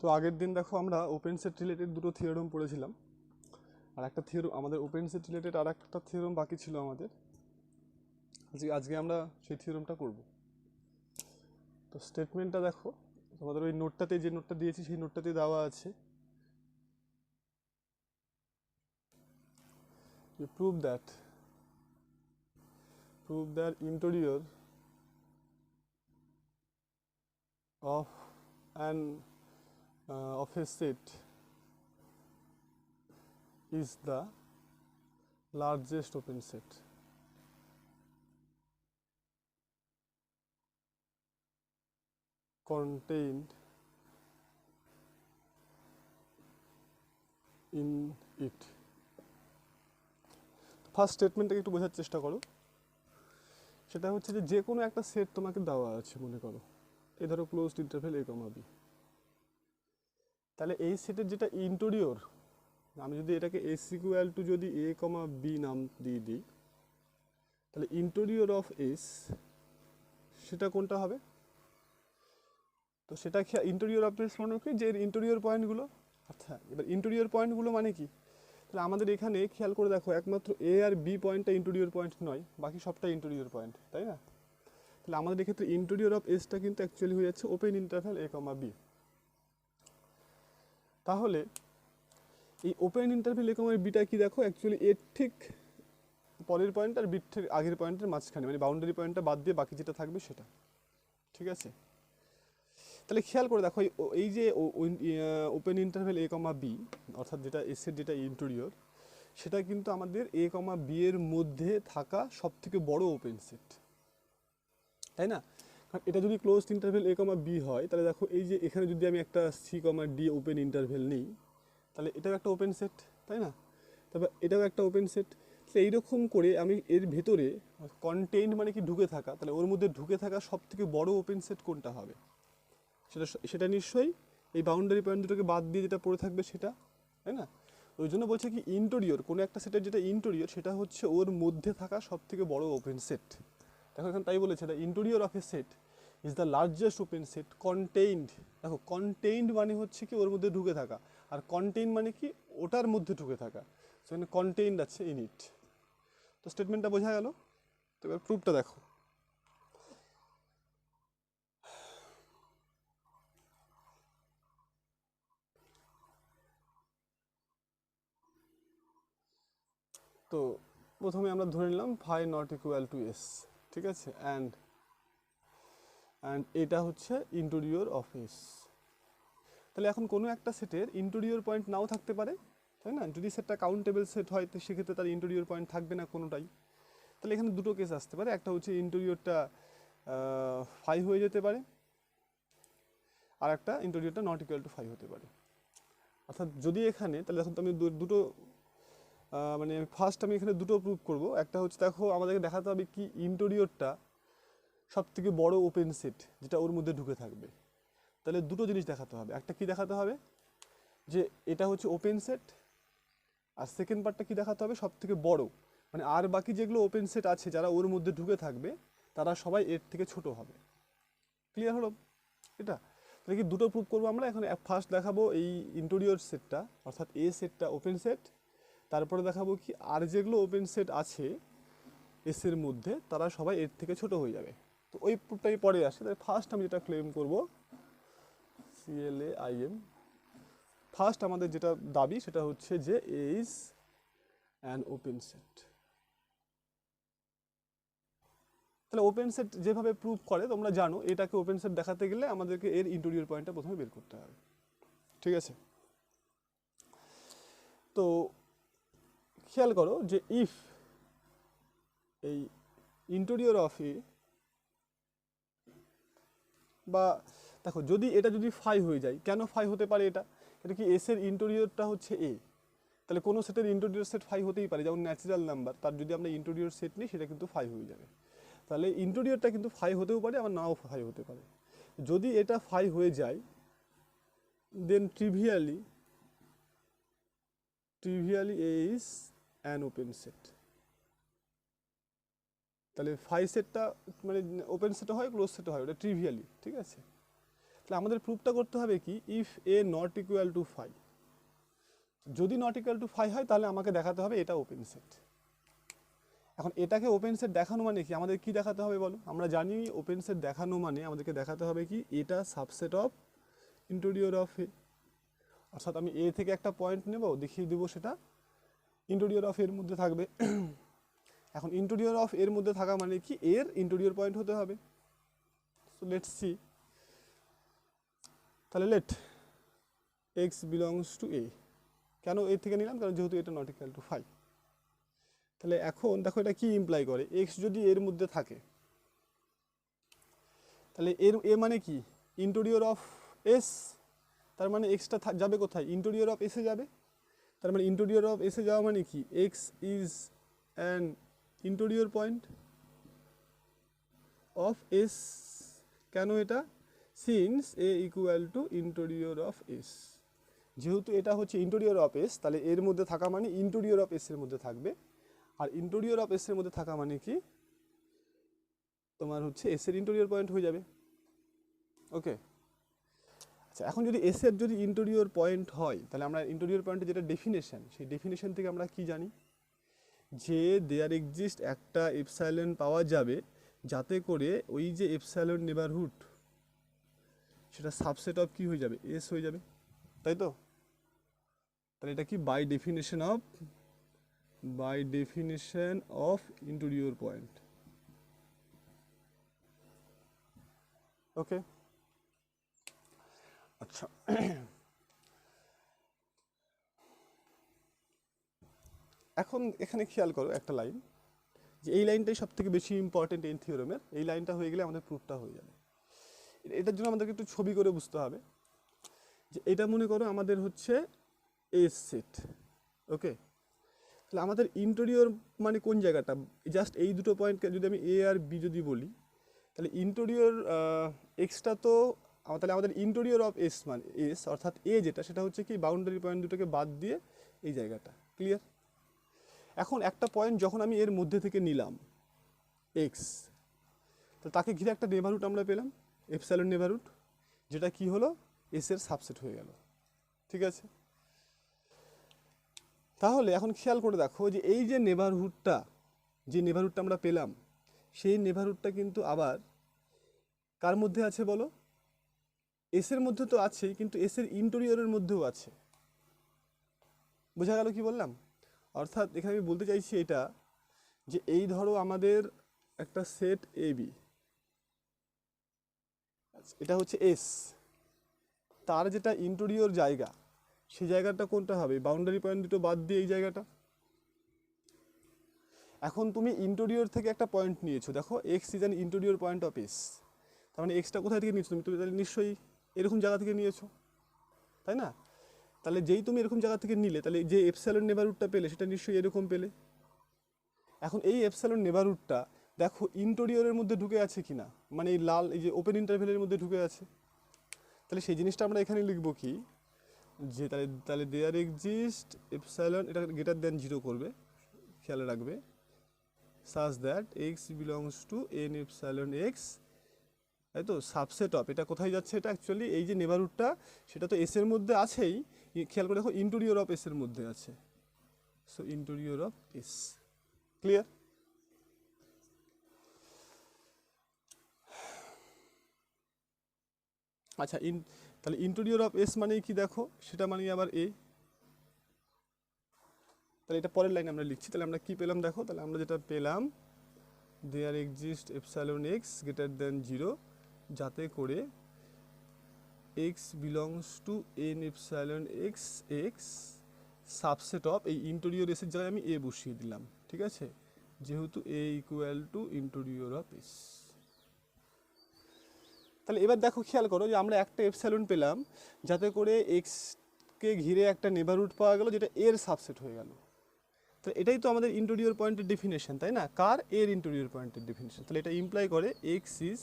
তো আগের দিন দেখো আমরা ওপেন সেট রিলেটেড দুটো থিওরেম পড়েছিলাম, আর একটা থিওরেম আমাদের ওপেন সেট রিলেটেড আর একটা থিওরেম বাকি ছিল আমাদের। আজকে আমরা সেই থিওরেমটা করব। তো স্টেটমেন্টটা দেখো, তোমাদের ওই নোটটাতে যে নোটটা দিয়েছি সেই নোটটাতে দেওয়া আছে, you prove that interior of an of a set is the largest open set contained in it. First স্টেটমেন্টটাকে একটু বোঝার চেষ্টা করো। সেটা হচ্ছে যে কোনো একটা সেট তোমাকে দেওয়া আছে, মনে করো এই ধরো ক্লোজড ইন্টারভ্যাল a, b। তাহলে এই সেটের যেটা ইন্টেরিয়র, আমি যদি এটাকে s ইকুয়াল টু যদি a, b নাম দিয়ে দিই, তাহলে ইন্টেরিয়র অফ s সেটা কোনটা হবে? তো সেটা ইন্টেরিয়র অফ s মানে কি, যে ইন্টেরিয়র পয়েন্টগুলো। আচ্ছা, এবার ইন্টেরিয়র পয়েন্টগুলো মানে কি? তাহলে আমাদের এখানে খেয়াল করে দেখো, একমাত্র এ আর বি পয়েন্টটা ইন্টেরিয়র পয়েন্ট নয়, বাকি সবটা ইন্টেরিয়র পয়েন্ট, তাই না? তাহলে আমাদের এক্ষেত্রে ইন্টেরিয়র অফ এসটা কিন্তু অ্যাকচুয়ালি হয়ে যাচ্ছে ওপেন ইন্টারভ্যাল a, b। তাহলে এই ওপেন ইন্টারভ্যাল a, বিটা কি দেখো, অ্যাকচুয়ালি এর ঠিক পরের পয়েন্ট আর বিট ঠিক আগের পয়েন্টের মাঝখানে, মানে বাউন্ডারি পয়েন্টটা বাদ দিয়ে বাকি যেটা থাকবে সেটা, ঠিক আছে? তাহলে খেয়াল করে দেখো, এই যে ওপেন ইন্টারভ্যাল a, b অর্থাৎ যেটা এস এর যেটা ইন্টেরিয়র, সেটা কিন্তু আমাদের a, b এর মধ্যে থাকা সব থেকে বড় ওপেন সেট, তাই না? কারণ এটা যদি ক্লোজড ইন্টারভ্যাল a, b হয়, তাহলে দেখো এই যে এখানে যদি আমি একটা c, d ওপেন ইন্টারভ্যাল নিই, তাহলে এটাও একটা ওপেন সেট, তাই না? তবে এটাও একটা ওপেন সেট। তো এইরকম করে আমি এর ভেতরে কন্টেইন মানে কি ঢুকে থাকা, তাহলে ওর মধ্যে ঢুকে থাকা সব থেকে বড় ওপেন সেট কোনটা হবে? সেটা সেটা নিশ্চয়ই এই বাউন্ডারি পয়েন্ট দুটোকে বাদ দিয়ে যেটা পড়ে থাকবে সেটা, তাই না? ওই জন্য বলছে কি ইন্টেরিয়র, কোনো একটা সেটের যেটা ইন্টেরিয়র সেটা হচ্ছে ওর মধ্যে থাকা সব থেকে বড় ওপেন সেট। দেখো এখানে তাই বলেছে, the interior of A set is the largest open set contained. দেখো কন্টেইনড মানে হচ্ছে কি ওর মধ্যে ঢুকে থাকা, আর কন্টেইন মানে কি ওটার মধ্যে ঢুকে থাকা। সেখানে কন্টেইনড আছে ইন ইট। তো স্টেটমেন্টটা বোঝা গেল। তো এবার প্রুফটা দেখো। তো প্রথমে আমরা ধরে নিলাম phi not equal to S, ঠিক আছে? অ্যান্ড এটা হচ্ছে ইন্টেরিয়র অফ এস। তাহলে এখন কোনো একটা সেটের ইন্টেরিয়র পয়েন্ট নাও থাকতে পারে, তাই না? যদি সেটটা কাউন্টেবল সেট হয় তো সেক্ষেত্রে তার ইন্টেরিয়র পয়েন্ট থাকবে না কোনোটাই। তাহলে এখানে দুটো কেস আসতে পারে, একটা হচ্ছে ইন্টেরিয়রটা ফাই হয়ে যেতে পারে, আর একটা ইন্টেরিয়রটা নট ইকুয়াল টু ফাই হতে পারে। অর্থাৎ যদি এখানে, তাহলে এখন তো আমি দুটো মানে ফার্স্ট আমি এখানে দুটো প্রুভ করব। একটা হচ্ছে দেখো আমাদেরকে দেখাতে হবে কি ইন্টেরিয়রটা সব থেকে বড় ওপেন সেট যেটা ওর মধ্যে ঢুকে থাকবে। তাহলে দুটো জিনিস দেখাতে হবে, একটা কি দেখাতে হবে যে এটা হচ্ছে ওপেন সেট, আর সেকেন্ড পার্টটা কি দেখাতে হবে, সব থেকে বড়, মানে আর বাকি যেগুলো ওপেন সেট আছে যারা ওর মধ্যে ঢুকে থাকবে তারা সবাই এর থেকে ছোট হবে। ক্লিয়ার হলো এটা? তাহলে কি দুটো প্রুভ করবো আমরা। এখন ফার্স্ট দেখাবো এই ইন্টেরিয়র সেটটা অর্থাৎ এ সেটটা ওপেন সেট, তারপরে দেখাবো কি আর যেগুলো ওপেন সেট আছে এস এর মধ্যে তারা সবাই এর থেকে ছোট হয়ে যাবে। তো ওই প্রুফটাই পরে আসে। তাই ফার্স্ট আমি যেটা ক্লেম করব, CLAIM, ফার্স্ট আমাদের যেটা দাবি সেটা হচ্ছে যে এ ইজ অ্যান ওপেন সেট। তাহলে ওপেন সেট যেভাবে প্রুভ করে তোমরা জানো, এটাকে ওপেন সেট দেখাতে গেলে আমাদেরকে এর ইন্টেরিয়র পয়েন্টটা প্রথমে বের করতে হবে, ঠিক আছে? তো খেয়াল করো যে ইফ এই ইন্টেরিয়র অফ এ, বা দেখো যদি এটা যদি ফাই হয়ে যায়, কেন ফাই হতে পারে? এটা কি এস এর ইন্টেরিয়রটা হচ্ছে এ, তাহলে কোনো সেটের ইন্টেরিয়র সেট ফাই হতেই পারে, যেমন ন্যাচারাল নাম্বার তার যদি আমরা ইন্টেরিয়র সেট নিই সেটা কিন্তু ফাই হয়ে যাবে। তাহলে ইন্টেরিয়রটা কিন্তু ফাই হতেও পারে, আবার নাও ফাই হতে পারে। যদি এটা ফাই হয়ে যায় দেন ট্রিভিয়ালি এ ইজ অ্যান ওপেন সেট। তাহলে ফাই সেটটা মানে ওপেন সেটও হয় ক্লোজ সেটও হয়, ওটা ট্রিভিয়ালি, ঠিক আছে? তাহলে আমাদের প্রুফটা করতে হবে কি, if A not equal to phi, যদি নট ইকুয়াল টু ফাই হয় তাহলে আমাকে দেখাতে হবে এটা ওপেন সেট। এখন এটাকে ওপেন সেট দেখানো মানে কি, আমাদের কি দেখাতে হবে বলো? আমরা জানি ওপেন সেট দেখানো মানে আমাদেরকে দেখাতে হবে কি, এটা সাবসেট অফ ইন্টেরিয়র অফ এ। অর্থাৎ আমি এ থেকে একটা পয়েন্ট নেব, দেখিয়ে দেবো সেটা ইন্টেরিয়র অফ এর মধ্যে থাকবে। এখন ইন্টেরিয়র অফ এর মধ্যে থাকা মানে কি, এর ইন্টেরিয়র পয়েন্ট হতে হবে। সো লেটস সি, তাহলে লেট এক্স বিলংস টু এ। কেন এ থেকে নিলাম? কারণ যেহেতু এটা নট ইকুয়াল টু ফাই। তাহলে এখন দেখো এটা কি ইমপ্লাই করে, এক্স যদি এর মধ্যে থাকে তাহলে এর এ মানে কি, ইন্টেরিয়র অফ এস, তার মানে এক্সটা যাবে কোথায়, ইন্টেরিয়র অফ এসে যাবে। তার মানে ইন্টেরিয়র অফ এসে যাওয়া মানে কি, x is an interior point of S. কেন এটা, since A equal to interior of S, যেহেতু এটা হচ্ছে ইন্টেরিয়র অফ এস, তাহলে এর মধ্যে থাকা মানে ইন্টেরিয়র অফ এস এর মধ্যে থাকবে। আর ইন্টেরিয়র অফ এস এর মধ্যে থাকা মানে কি, তোমার হচ্ছে এস এর ইন্টেরিয়র পয়েন্ট হয়ে যাবে। ওকে, আচ্ছা এখন যদি এস এর যদি ইন্টেরিয়র পয়েন্ট হয়, তাহলে আমরা ইন্টেরিয়র পয়েন্টের যেটা ডেফিনেশন, সেই ডেফিনেশন থেকে আমরা কি জানি, যে দেয়ার এক্সিস্ট একটা এপসাইলন পাওয়া যাবে যাতে করে ওই যে এপসাইলন নেবারহুড সেটা সাবসেট অফ কি হয়ে যাবে, এস হয়ে যাবে, তাই তো? তাহলে এটা কি, by definition of interior point. Okay, আচ্ছা এখন এখানে খেয়াল করো একটা লাইন, যে এই লাইনটাই সব থেকে বেশি ইম্পর্টেন্ট এই থিওরেমের। এই লাইনটা হয়ে গেলে আমাদের প্রুফটা হয়ে যাবে। এটার জন্য আমাদেরকে একটু ছবি করে বুঝতে হবে, যে এটা মনে করো আমাদের হচ্ছে এস সেট। ওকে, তাহলে আমাদের ইন্টেরিয়র মানে কোন জায়গাটা, জাস্ট এই দুটো পয়েন্টকে যদি আমি এ আর বি যদি বলি, তাহলে ইন্টেরিয়র এক্সটা তো, তাহলে আমাদের ইন্টেরিয়র অফ এস মানে এস, অর্থাৎ এ যেটা, সেটা হচ্ছে কি বাউন্ডারি পয়েন্ট দুটোকে বাদ দিয়ে এই জায়গাটা। ক্লিয়ার? এখন একটা পয়েন্ট যখন আমি এর মধ্যে থেকে নিলাম এক্স, তো তাকে ঘিরে একটা নেবারহুড আমরা পেলাম, এপসাইলন নেবারহুড, যেটা কি হলো, এস এর সাবসেট হয়ে গেল। ঠিক আছে, তাহলে এখন খেয়াল করে দেখো যে এই যে নেবারহুডটা, যে নেবারহুডটা আমরা পেলাম, সেই নেবারহুডটা কিন্তু আবার কার মধ্যে আছে বলো, এস এর মধ্যে তো আছেই, কিন্তু এস এর ইন্টেরিয়রের মধ্যেও আছে। বোঝা গেল কি বললাম? অর্থাৎ এখানে আমি বলতে চাইছি এটা, যে এই ধরো আমাদের একটা সেট এ বি, এটা হচ্ছে এস, তার যেটা ইন্টেরিয়র জায়গা, সেই জায়গাটা কোনটা হবে, বাউন্ডারি পয়েন্ট দুটো বাদ দিয়ে এই জায়গাটা। এখন তুমি ইন্টেরিয়র থেকে একটা পয়েন্ট নিয়েছো, দেখো x is an interior point of S, তার মানে এক্সটা কোথায় থেকে নিয়েছো তুমি, তাহলে নিশ্চয়ই এরকম জায়গা থেকে নিয়েছো, তাই না? তাহলে যেই তুমি এরকম জায়গা থেকে নিলে, তাহলে যে এপসাইলন নেবারহুডটা পেলে সেটা নিশ্চয়ই এরকম পেলে। এখন এই এপসাইলন নেবারহুডটা দেখো ইন্টেরিয়রের মধ্যে ঢুকে আছে কিনা, মানে এই লাল এই যে ওপেন ইন্টারভেলের মধ্যে ঢুকে আছে। তাহলে সেই জিনিসটা আমরা এখানে লিখবো কি, যে তাহলে দেয়ার এক্সিস্ট এপসাইলন, এটা গ্রেটার দেন 0 করবে, খেয়াল রাখবে, such that x belongs to n epsilon x, তাই তো, সাবসেট অফ, এটা কোথায় যাচ্ছে, এটা অ্যাকচুয়ালি এই যে নেবারহুডটা সেটা তো এস এর মধ্যে আছেই, খেয়াল করে দেখো ইন্টেরিয়র অফ এস এর মধ্যে আছে, so interior of S. Clear? আচ্ছা তাহলে ইন্টেরিয়র অফ এস মানে কি দেখো, সেটা মানে আবার এ। তাহলে এটা পরের লাইনে আমরা লিখছি, তাহলে আমরা কি পেলাম দেখো, তাহলে আমরা যেটা পেলাম, there exist epsilon x greater than 0, যাতে করে x belongs to N epsilon x x subset of, এই ইন্টেরিয়র এসের জায়গায় আমি এ বসিয়ে দিলাম। ঠিক আছে, যেহেতু A equal to interior of S. তাহলে এবার দেখো খেয়াল করো যে আমরা একটা এপসাইলন পেলাম যাতে করে এক্সকে ঘিরে একটা নেবারহুড পাওয়া গেল যেটা এর সাবসেট হয়ে গেল। তো এটাই তো আমাদের ইন্টেরিয়র পয়েন্টের ডেফিনেশন, তাই না? কার? এর ইন্টেরিয়র পয়েন্টের ডেফিনেশন। তাহলে এটা ইমপ্লাই করে x is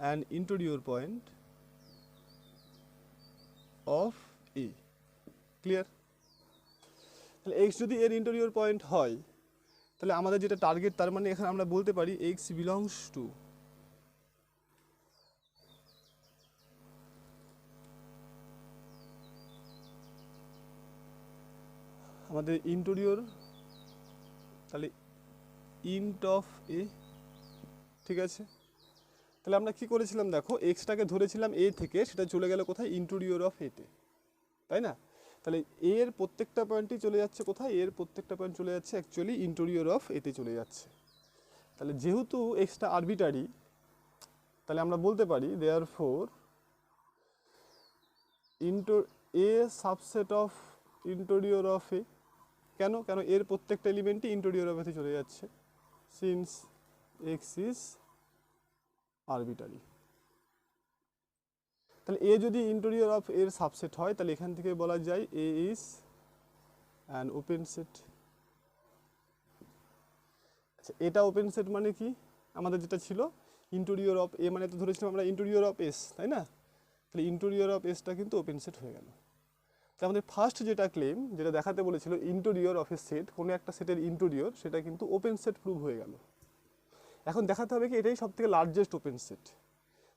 an interior point of A. Clear? তাহলে এক্স যদি এর ইন্টেরিয়র পয়েন্ট হয়, তাহলে আমাদের যেটা টার্গেট, তার মানে এখানে আমরা বলতে পারি এক্স বিলংস টু আমাদের ইন্টেরিয়র, তাহলে ইন্ট অফ এ, ঠিক আছে। তাহলে আমরা কি করেছিলাম দেখো, এক্সটাকে ধরেছিলাম এ থেকে, সেটা চলে গেল কোথায়, ইন্টেরিয়র অফ এতে, তাই না। তাহলে এর প্রত্যেকটা পয়েন্টই চলে যাচ্ছে কোথায়, এর প্রত্যেকটা পয়েন্ট চলে যাচ্ছে অ্যাকচুয়ালি ইন্টেরিয়র অফ এতে চলে যাচ্ছে। তাহলে যেহেতু এক্সটা আরবিটারি, তাহলে আমরা বলতে পারি therefore A subset of interior of A. কেন, কেন এর প্রত্যেকটা এলিমেন্টই ইন্টেরিয়র অফ এতে চলে যাচ্ছে, সিন্স এক্স ইজ আরবিটারি। তাহলে এ যদি ইন্টেরিয়র অফ এর সাবসেট হয়, তাহলে এখান থেকে বলা যায় এ ইজ অ্যান ওপেন সেট। আচ্ছা, এটা ওপেন সেট মানে কি, আমাদের যেটা ছিল ইন্টেরিয়র অফ এ মানে তো ধরেছিলাম আমরা ইন্টেরিয়র অফ এস, তাই না। তাহলে ইন্টেরিয়র অফ এসটা কিন্তু ওপেন সেট হয়ে গেল। তাহলে আমাদের ফার্স্ট যেটা ক্লেম, যেটা দেখাতে বলেছিল ইন্টেরিয়র অফ এ সেট, কোনো একটা সেটের ইন্টেরিয়র, সেটা কিন্তু ওপেন সেট প্রুভ হয়ে গেল। এখন দেখাতে হবে কি এটাই সবথেকে লার্জেস্ট ওপেন সেট,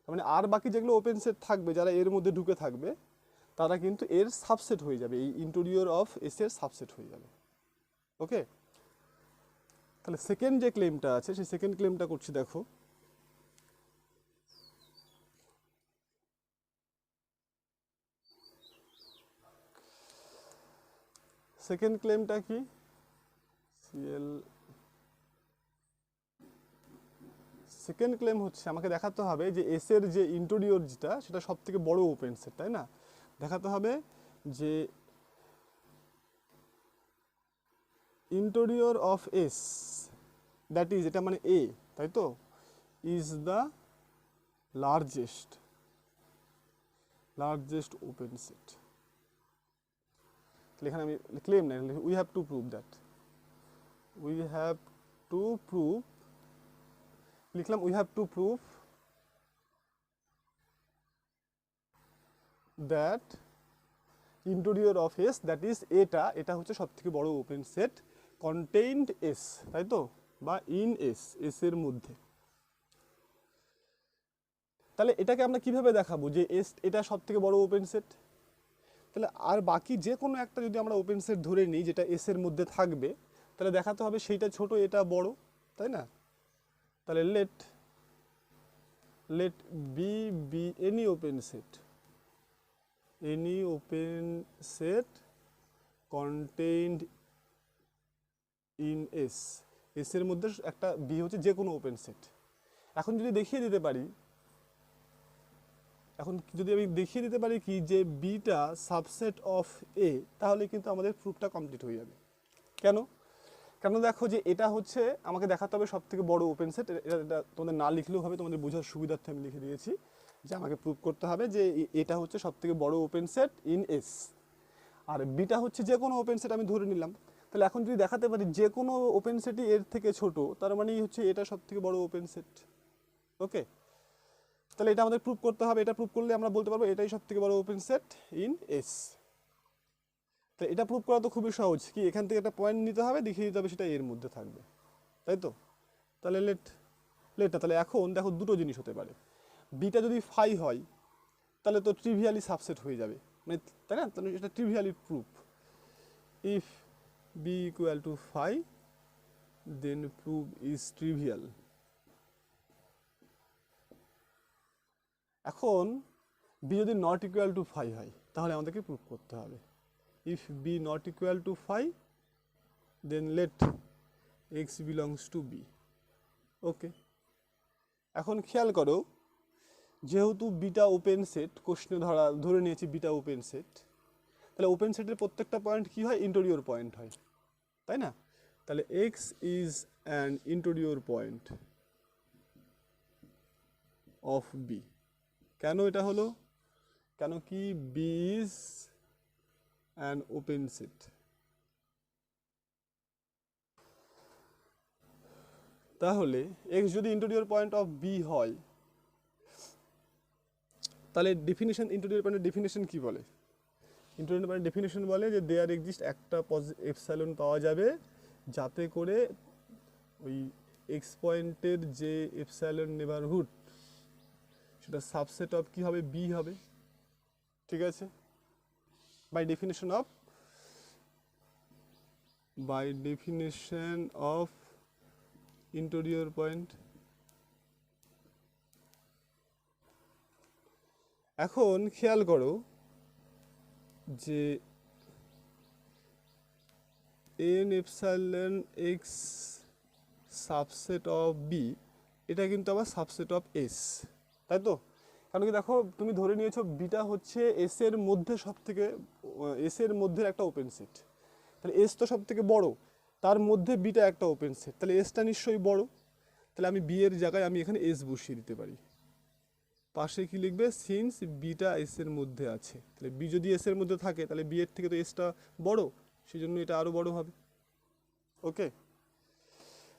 তার মানে আর বাকি যেগুলো ওপেন সেট থাকবে, যারা এর মধ্যে ঢুকে থাকবে, তারা কিন্তু এর সাবসেট হয়ে যাবে, এই ইন্টেরিয়র অফ এস এর সাবসেট হয়ে যাবে। ওকে, তাহলে সেকেন্ড যে ক্লেমটা আছে, সেই সেকেন্ড ক্লেমটা করছি দেখো। সেকেন্ড ক্লেমটা কি, সিএল সেকেন্ড ক্লেম হচ্ছে আমাকে দেখাতে হবে যে এস এর যে ইন্টেরিয়র যেটা, সেটা সব থেকে বড় ওপেন সেট, তাই না। দেখাতে হবে যে interior of S, that is, এটা মানে এ, তাই তো, is the largest open set. তাহলে এখানে আমি ক্লেম নাই, we have to prove that, we have to prove, লিখলাম we have to prove that interior of S, that is এটা হচ্ছে সব থেকে বড় ওপেন সেট কন্টেইনড এস, তাই তো, বা ইন এস, এস এর মধ্যে। তাহলে এটাকে আমরা কিভাবে দেখাবো যে এস এটা সব থেকে বড় ওপেন সেট। তাহলে আর বাকি যে কোনো একটা যদি আমরা ওপেন সেট ধরে নিই যেটা এস এর মধ্যে থাকবে, তাহলে দেখাতে হবে সেইটা ছোট এটা বড়, তাই না। তাহলে let B be any open set contained in S, S এর মধ্যে একটা বি হচ্ছে যে কোনো ওপেন সেট। এখন যদি দেখিয়ে দিতে পারি, কি যে বিটা সাবসেট অফ এ, তাহলে কিন্তু আমাদের প্রুফটা কমপ্লিট হয়ে যাবে। কেন, দেখো যে এটা হচ্ছে আমাকে দেখাতে হবে সব থেকে বড় ওপেন সেট। এটা তোমাদের না লিখলেও হবে, তোমাদের বোঝার সুবিধার্থে আমি লিখে দিয়েছি যে আমাকে প্রুফ করতে হবে যে এটা হচ্ছে সব থেকে বড় ওপেন সেট ইন এস, আর বিটা হচ্ছে যে কোনো ওপেন সেট আমি ধরে নিলাম। তাহলে এখন যদি দেখাতে পারি যে কোনো ওপেন সেটই এর থেকে ছোট, তার মানেই হচ্ছে এটা সব থেকে বড় ওপেন সেট। ওকে, তাহলে এটা আমাদের প্রুফ করতে হবে, এটা প্রুফ করলে আমরা বলতে পারবো এটাই সব থেকে বড় ওপেন সেট ইন এস। তো এটা প্রুফ করা তো খুবই সহজ, কি এখান থেকে একটা পয়েন্ট নিতে হবে, দেখিয়ে দিতে হবে সেটা এর মধ্যে থাকবে, তাই তো। তাহলে লেটটা, তাহলে এখন দেখো দুটো জিনিস হতে পারে, বিটা যদি ফাই হয় তাহলে তো ট্রিভিয়ালি সাবসেট হয়ে যাবে, মানে তাই না, তাহলে এটা trivially proof. If B equal to phi then proof is trivial. এখন বি যদি নট ইকুয়াল টু ফাই হয়, তাহলে আমাদেরকে প্রুফ করতে হবে if B not equal to phi then let x belongs to B. Okay, এখন খেয়াল করো, যেহেতু বিটা ওপেন সেট, কোশ্চেনে ধরে নিয়েছি বিটা ওপেন সেট, তাহলে ওপেন সেটের প্রত্যেকটা পয়েন্ট কি হয়, ইন্টেরিয়র পয়েন্ট হয়, তাই না। তাহলে x is an interior point of B. কেন এটা হলো, কেন কি B is an open set. তাহলে এক্স যদি ইন্টেরিয়র পয়েন্ট অফ বি হয়, তাহলে ডেফিনেশন, ইন্টেরিয়র পয়েন্টের ডেফিনেশন কি বলে, ইন্টেরিয়র পয়েন্ট ডেফিনেশন বলে যে দেয়ার এক্সিস্ট একটা এপসাইলন পাওয়া যাবে, যাতে করে ওই এক্স পয়েন্টের যে এপসাইলন নেবারহুড, সেটা সাবসেট অফ কি হবে, বি হবে, ঠিক আছে, by definition of by definition of interior point। এখন খেয়াল করো যে n epsilon x subset of B এটা কিন্তু আবার সাবসেট অফ এস, তাই তো? কারণ কি দেখো তুমি ধরে নিয়েছো বিটা হচ্ছে এস এর মধ্যে সব থেকে, এস এর মধ্যে একটা ওপেন সেট, তাহলে এস তো সব থেকে বড়, তার মধ্যে বিটা একটা ওপেন সেট, তাহলে এসটা নিশ্চয়ই বড়, তাহলে আমি বি এর জায়গায় আমি এখানে এস বসিয়ে দিতে পারি। পাশে কি লিখবে, সিন্স বিটা এস এর মধ্যে আছে, তাহলে বি যদি এস এর মধ্যে থাকে তাহলে বি এর থেকে তো এসটা বড়, সেই জন্য এটা আরো বড় হবে। ওকে,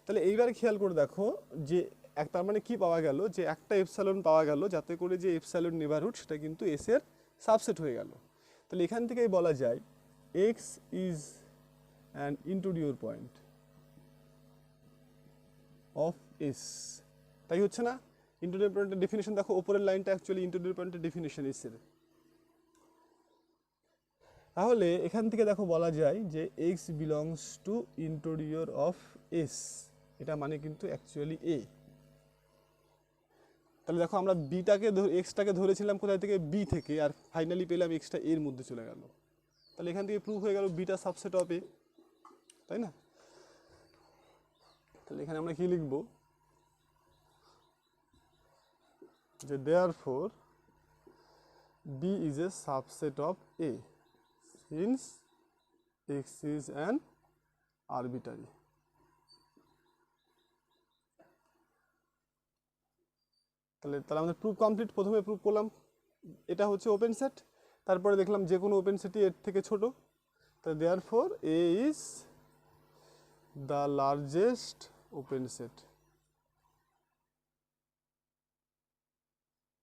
তাহলে এইবার খেয়াল করে দেখো যে তার মানে কি পাওয়া গেল, যে একটা এপসাইলন পাওয়া গেল যাতে করে যে এপসাইলন নেবারহুড সেটা কিন্তু এস এর সাবসেট হয়ে গেল। তাহলে এখান থেকেই বলা যায় x is an interior point of S, তাই হচ্ছে না? ইন্টেরিয়র পয়েন্টের ডেফিনেশন দেখো, উপরের লাইনটা অ্যাকচুয়ালি ইন্টেরিয়র পয়েন্টের ডেফিনেশন এস এর। তাহলে এখান থেকে দেখো বলা যায় যে x belongs two interior of S, এটা মানে কিন্তু অ্যাকচুয়ালি এ। তাহলে দেখো আমরা বিটাকে এক্সটাকে ধরেছিলাম কোথায় থেকে, বি থেকে, আর ফাইনালি পেলাম এক্সটা এর মধ্যে চলে গেল, তাহলে এখান থেকে প্রুভ হয়ে গেল বিটা সাবসেট অফ এ, তাই না? তাহলে এখানে আমরা কি লিখব, যে therefore B is a subset of A since x is an arbitrary. তাহলে আমাদের প্রুফ কমপ্লিট। প্রথমে প্রুফ করলাম এটা হচ্ছে ওপেন সেট, তারপরে দেখলাম যে কোনো ওপেন সেটই এর থেকে ছোট, তাহলে therefore A is the largest open set,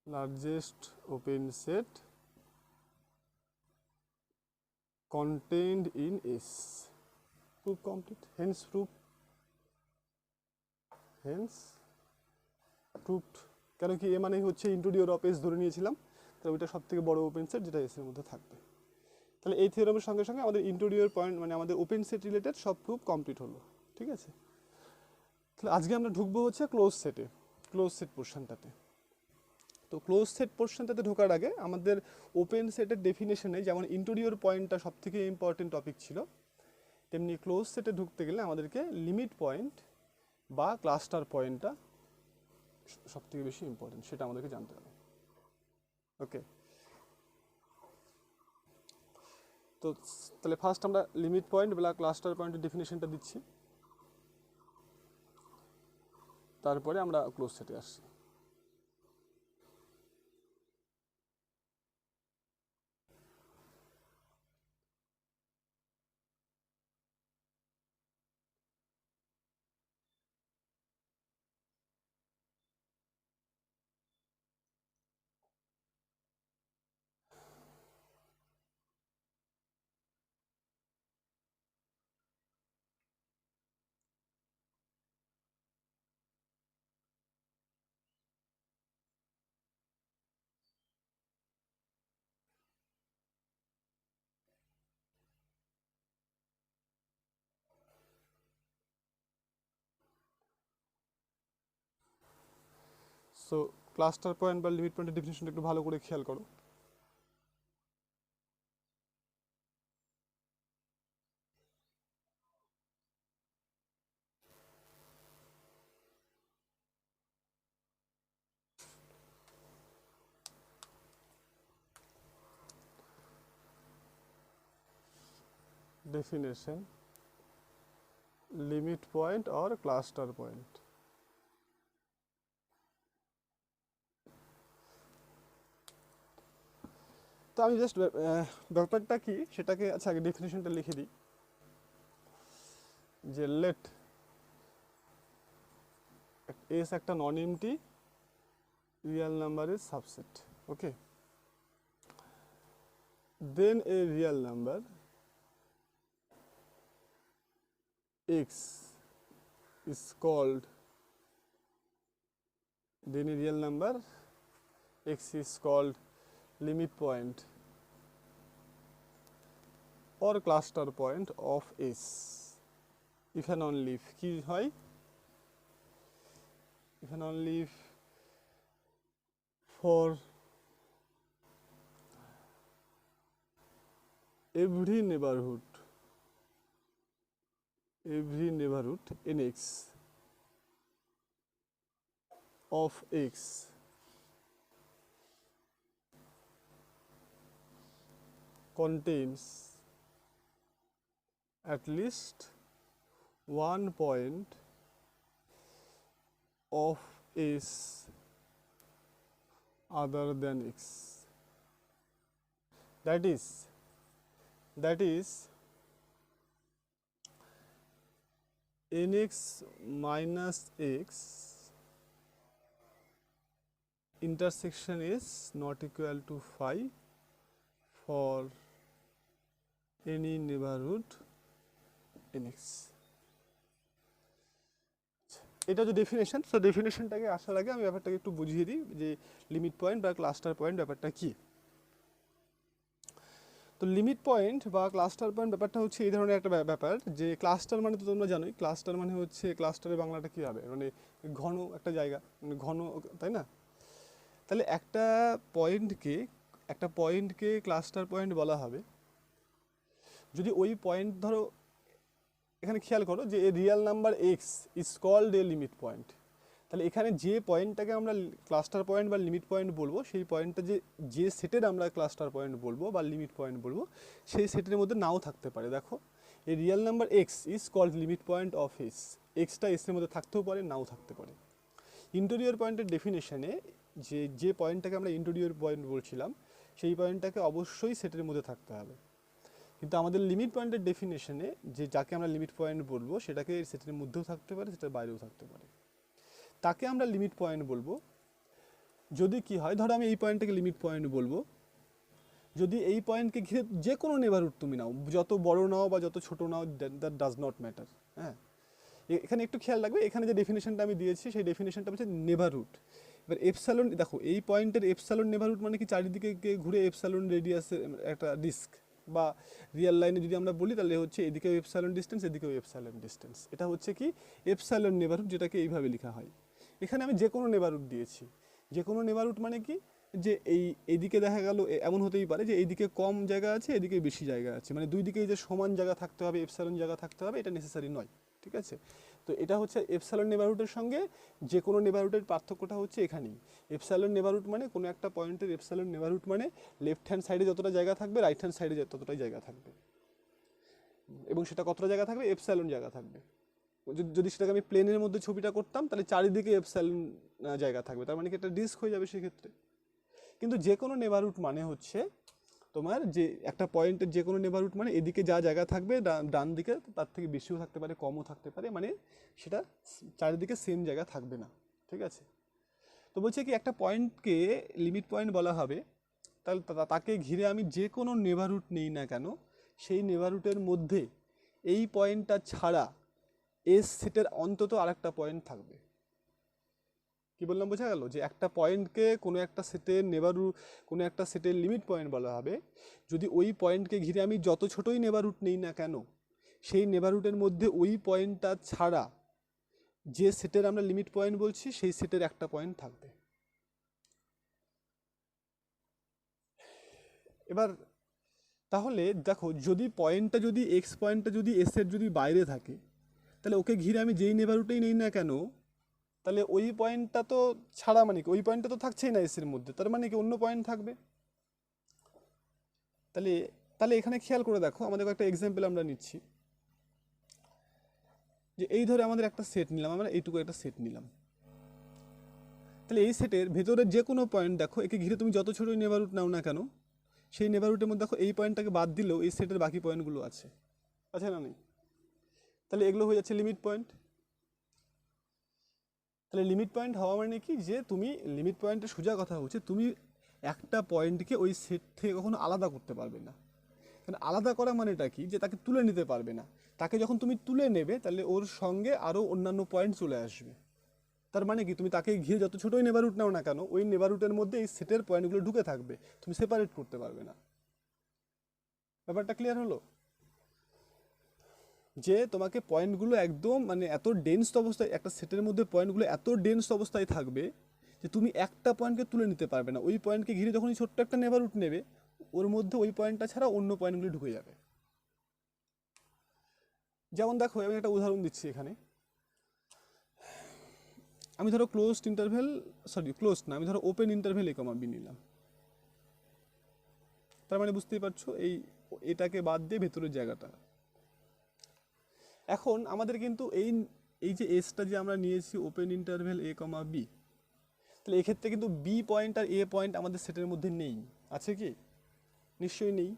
largest open set contained in S. Proof complete. Hence proved। কেন কি এ মানে হচ্ছে ইন্টেরিয়র অফ এস ধরে নিয়েছিলাম, তাহলে ওইটা সব থেকে বড় ওপেন সেট যেটা এস এর মধ্যে থাকবে। তাহলে এই থিওরামের সঙ্গে সঙ্গে আমাদের ইন্টেরিয়র পয়েন্ট মানে আমাদের ওপেন সেট রিলেটেড সব প্রুফ কমপ্লিট হলো। ঠিক আছে, তাহলে আজকে আমরা ঢুকবো হচ্ছে ক্লোজ সেটে, ক্লোজ সেট পোর্শনটাতে। তো ক্লোজ সেট পোর্শনটাতে ঢোকার আগে আমাদের ওপেন সেটের ডেফিনেশনে যেমন ইন্টেরিয়র পয়েন্টটা সব থেকে ইম্পর্টেন্ট টপিক ছিল, তেমনি ক্লোজ সেটে ঢুকতে গেলে আমাদেরকে লিমিট পয়েন্ট বা ক্লাস্টার পয়েন্টটা সব থেকে বেশি ইম্পর্টেন্ট, সেটা আমাদেরকে জানতে হবে। ওকে, তো তাহলে ফার্স্ট আমরা লিমিট পয়েন্ট বা ক্লাস্টার পয়েন্টের ডেফিনেশনটা দিচ্ছি, তারপরে আমরা ক্লোজ সেটে আসছি। সো ক্লাস্টার পয়েন্ট বা লিমিট পয়েন্টের ডেফিনেশনটা একটু ভালো করে খেয়াল করো। Definition, limit point or cluster point। তো আমি জাস্ট ব্যাপারটা কি সেটাকে আচ্ছা আগে ডেফিনেশনটা লিখে দিই, যে লেট এস একটা নন এমটি রিয়েল নাম্বারের subset, okay, then a real number x is called, then a real number x is called limit point or cluster point of S, if and only if কি হয়, if and only if for every neighborhood nx of x contains at least one point of s other than x, that is nx minus x intersection is not equal to phi for any neighborhood nx. এটা যে definition, so ডেফিনেশনটাকে আসার আগে আমি ব্যাপারটাকে একটু বুঝিয়ে দিই যে লিমিট পয়েন্ট বা ক্লাস্টার পয়েন্ট ব্যাপারটা কি। তো লিমিট পয়েন্ট বা ক্লাস্টার পয়েন্ট ব্যাপারটা হচ্ছে এই ধরনের একটা ব্যাপার যে ক্লাস্টার মানে তো তোমরা জানোই, ক্লাস্টার মানে হচ্ছে ক্লাস্টারের বাংলাটা কী হবে, মানে ঘন একটা জায়গা, মানে ঘন, তাই না? তাহলে একটা পয়েন্টকে ক্লাস্টার পয়েন্ট বলা হবে যদি ওই পয়েন্ট, ধরো এখানে খেয়াল করো যে a real number x is called a limit point. তাহলে এখানে যে পয়েন্টটাকে আমরা ক্লাস্টার পয়েন্ট বা লিমিট পয়েন্ট বলবো, সেই পয়েন্টটা যে সেটের আমরা ক্লাস্টার পয়েন্ট বলবো বা লিমিট পয়েন্ট বলবো, সেই সেটের মধ্যে নাও থাকতে পারে। দেখো, a real number x is called limit point of S, এক্সটা এসের মধ্যে থাকতেও পারে, নাও থাকতে পারে। ইন্টেরিয়র পয়েন্টের ডেফিনেশনে যে পয়েন্টটাকে আমরা ইন্টেরিয়র পয়েন্ট বলছিলাম, সেই পয়েন্টটাকে অবশ্যই সেটের মধ্যে থাকতে হবে। কিন্তু আমাদের লিমিট পয়েন্টের ডেফিনেশনে যাকে আমরা লিমিট পয়েন্ট বলবো, সেটাকে সেটের মধ্যেও থাকতে পারে, সেটার বাইরেও থাকতে পারে। তাকে আমরা লিমিট পয়েন্ট বলবো যদি কি হয়, ধরো আমি এই পয়েন্টটাকে লিমিট পয়েন্ট বলবো যদি এই পয়েন্টকে ঘিরে যে কোনো নেবারহুড তুমি নাও, যত বড় নাও বা যত ছোট নাও, দ্যাট ডাজ নট ম্যাটার। হ্যাঁ, এখানে একটু খেয়াল রাখবে, এখানে যে ডেফিনেশনটা আমি দিয়েছি সেই ডেফিনেশনটা হচ্ছে নেবারহুড। এবার এপসালন, দেখো এই পয়েন্টের এপসালন নেবারহুড মানে কি, চারিদিকে ঘুরে এপসালন রেডিয়াসের একটা ডিস্ক, বা রিয়েল লাইনে যদি আমরা বলি তাহলে হচ্ছে এদিকেও এপসালন ডিস্টেন্স, এদিকেও এপসালন ডিস্টেন্স। এটা হচ্ছে কি এপসালন নেবারহুড, যেটাকে এইভাবে লেখা হয়। এখানে আমি যে কোনো নেবারহুড দিয়েছি। যে কোনো নেবারহুড মানে কি, যে এইদিকে দেখা গেল এমন হতেই পারে যে এইদিকে কম জায়গা আছে, এদিকে বেশি জায়গা আছে, মানে দুই দিকেই যে সমান জায়গা থাকতে হবে, এপসালন জায়গা থাকতে হবে, এটা নেসেসারি নয়। ঠিক আছে, তো এটা হচ্ছে এপসালন নেবারহুডের সঙ্গে যে কোনো নেবারহুডের পার্থক্যটা হচ্ছে এখানেই। এপসালন নেবারহুড মানে কোনো একটা পয়েন্টের এপসালন নেবারহুড মানে লেফট হ্যান্ড সাইডে যতটা জায়গা থাকবে, রাইট হ্যান্ড সাইডে ততটাই জায়গা থাকবে, এবং সেটা কতটা জায়গা থাকবে, এপসালন জায়গা থাকবে। যদি সেটাকে আমি প্লেনের মধ্যে ছবিটা করতাম, তাহলে চারিদিকে এপসাইলন জায়গা থাকবে, তার মানে কি একটা ডিস্ক হয়ে যাবে সেক্ষেত্রে। কিন্তু যে কোনো নেবারহুড মানে হচ্ছে তোমার যে একটা পয়েন্টের যে কোনো নেবারহুড মানে এদিকে যা জায়গা থাকবে ডান দিকে তার থেকে বেশিও থাকতে পারে, কমও থাকতে পারে, মানে সেটা চারিদিকে সেম জায়গা থাকবে না। ঠিক আছে, তো বলছে কি একটা পয়েন্টকে লিমিট পয়েন্ট বলা হবে তাহলে তাকে ঘিরে আমি যে কোনো নেবারহুড নেই না কেন, সেই নেবারহুডের মধ্যে এই পয়েন্টটা ছাড়া এস সেটের অন্তত আরেকটা পয়েন্ট থাকবে। কি বললাম, বোঝা গেল? যে একটা পয়েন্টকে কোনো একটা সেটের কোনো একটা সেটের লিমিট পয়েন্ট বলা হবে যদি ওই পয়েন্টকে ঘিরে আমি যত ছোটই নেবারহুড নেই না কেন, সেই নেবারহুডের মধ্যে ওই পয়েন্টটা ছাড়া যে সেটের আমরা লিমিট পয়েন্ট বলছি, সেই সেটের একটা পয়েন্ট থাকবে। এবার তাহলে দেখো, যদি এক্স পয়েন্টটা যদি এস এর যদি বাইরে থাকে, তাহলে ওকে ঘিরে আমি যেই নেবারহুডেই নেই না কেন, তাহলে ওই পয়েন্টটা তো ছাড়া, মানে কি ওই পয়েন্টটা তো থাকছেই না এসের মধ্যে, তার মানে কি অন্য পয়েন্ট থাকবে। তাহলে তাহলে এখানে খেয়াল করে দেখো, আমাদের একটা এক্সাম্পল আমরা নিচ্ছি, যে এই ধরে আমাদের একটা সেট নিলাম, আমরা এইটুকু একটা সেট নিলাম। তাহলে এই সেটের ভেতরের যে কোনো পয়েন্ট দেখো, একে ঘিরে তুমি যত ছোটোই নেবারহুড নাও না কেন, সেই নেবারহুডের মধ্যে দেখো এই পয়েন্টটাকে বাদ দিলেও এই সেটের বাকি পয়েন্টগুলো আছে, আছে না নেই? তাহলে এগুলো হয়ে যাচ্ছে লিমিট পয়েন্ট। তাহলে লিমিট পয়েন্ট হওয়া মানে কি, যে তুমি লিমিট পয়েন্টের সোজা কথা হচ্ছে তুমি একটা পয়েন্টকে ওই সেট থেকে কখনো আলাদা করতে পারবে না। কারণ আলাদা করা মানেটা কি, যে তাকে তুলে নিতে পারবে না। তাকে যখন তুমি তুলে নেবে, তাহলে ওর সঙ্গে আরও অন্যান্য পয়েন্ট চলে আসবে। তার মানে কি, তুমি তাকে ঘিরে যত ছোটোই নেবারহুড নাও না কেন, ওই নেবারহুডের মধ্যে এই সেটের পয়েন্টগুলো ঢুকে থাকবে, তুমি সেপারেট করতে পারবে না। ব্যাপারটা ক্লিয়ার হলো? যে তোমাকে পয়েন্টগুলো একদম মানে এত ডেন্স অবস্থায়, একটা সেটের মধ্যে পয়েন্টগুলো এত ডেন্স অবস্থায় থাকবে যে তুমি একটা পয়েন্টকে তুলে নিতে পারবে না। ওই পয়েন্টকে ঘিরে যখনই ছোট্ট একটা নেবারহুড নেবে, ওর মধ্যে ওই পয়েন্টটা ছাড়া অন্য পয়েন্টগুলো ঢুকে যাবে। যেমন দেখো, আমি একটা উদাহরণ দিচ্ছি এখানে। আমি ধরো ক্লোজড ইন্টারভেল, সরি ক্লোজ না, আমি ধরো ওপেন ইন্টারভেল এ কমা বি নিলাম। তার মানে বুঝতেই পারছো এই এটাকে বাদ দিয়ে ভেতরের জায়গাটা। এখন আমাদের কিন্তু এই এই যে এসটা যে আমরা নিয়েছি ওপেন ইন্টারভেল এ কমা বি, তাহলে এক্ষেত্রে কিন্তু বি পয়েন্ট আর এ পয়েন্ট আমাদের সেটের মধ্যে নেই, আছে কি? নিশ্চয়ই নেই।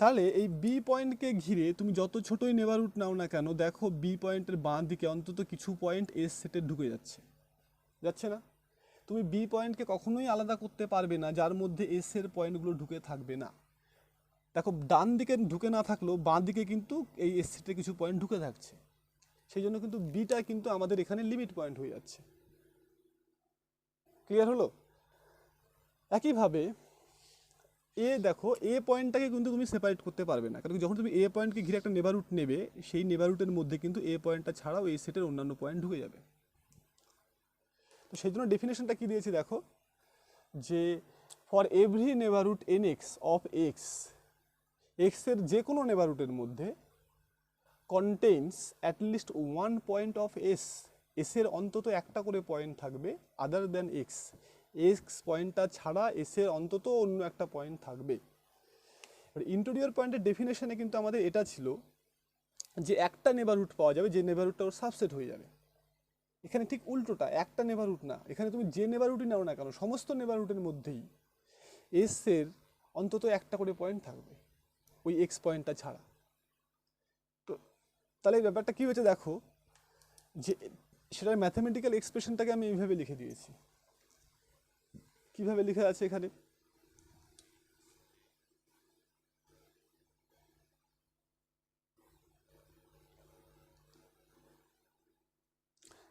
তাহলে এই বি পয়েন্টকে ঘিরে তুমি যত ছোটই নেবারহুড নাও না কেন, দেখো বি পয়েন্টের বাঁ দিকে অন্তত কিছু পয়েন্ট এস সেটে ঢুকে যাচ্ছে, যাচ্ছে না? তুমি বি পয়েন্টকে কখনোই আলাদা করতে পারবে না যার মধ্যে এস এর পয়েন্টগুলো ঢুকে থাকবে না। দেখো ডান দিকে ঢুকে না থাকলেও বাঁ দিকে কিন্তু এই এস সেটে কিছু পয়েন্ট ঢুকে থাকছে, সেই জন্য কিন্তু বিটা কিন্তু আমাদের এখানে লিমিট পয়েন্ট হয়ে যাচ্ছে। ক্লিয়ার হলো? একইভাবে এ দেখো, এ পয়েন্টটাকে কিন্তু তুমি সেপারেট করতে পারবে না, কারণ যখন তুমি এ পয়েন্টকে ঘিরে একটা নেবারহুড নেবে, সেই নেবারহুডের মধ্যে কিন্তু এ পয়েন্টটা ছাড়াও এই সেটের অন্যান্য পয়েন্ট ঢুকে যাবে। তো সেই জন্য ডেফিনেশনটা কি দিয়েছি দেখো, যে for every neighbourhood N x of x, এক্সের যে কোনো নেবারহুডের মধ্যে contains at least one point of S, এসের অন্তত একটা করে পয়েন্ট থাকবে, আদার দ্যান এক্স, এক্স পয়েন্টটা ছাড়া এসের অন্তত অন্য একটা পয়েন্ট থাকবে। ইন্টেরিয়র পয়েন্টের ডেফিনেশনে কিন্তু আমাদের এটা ছিল যে একটা নেবারহুড পাওয়া যাবে যে নেবারহুডটা ওর সাবসেট হয়ে যাবে। এখানে ঠিক উল্টোটা, একটা নেবারহুড না, এখানে তুমি যে নেবারহুডই নাও না কেন, সমস্ত নেবারহুডের মধ্যেই এস এর অন্তত একটা করে পয়েন্ট থাকবে, ওই এক্স পয়েন্টটা ছাড়া। তো তাহলে এই ব্যাপারটা কী হয়েছে দেখো, যে সেটার ম্যাথামেটিক্যাল এক্সপ্রেশনটাকে আমি এইভাবে লিখে দিয়েছি। কিভাবে লেখা আছে এখানে,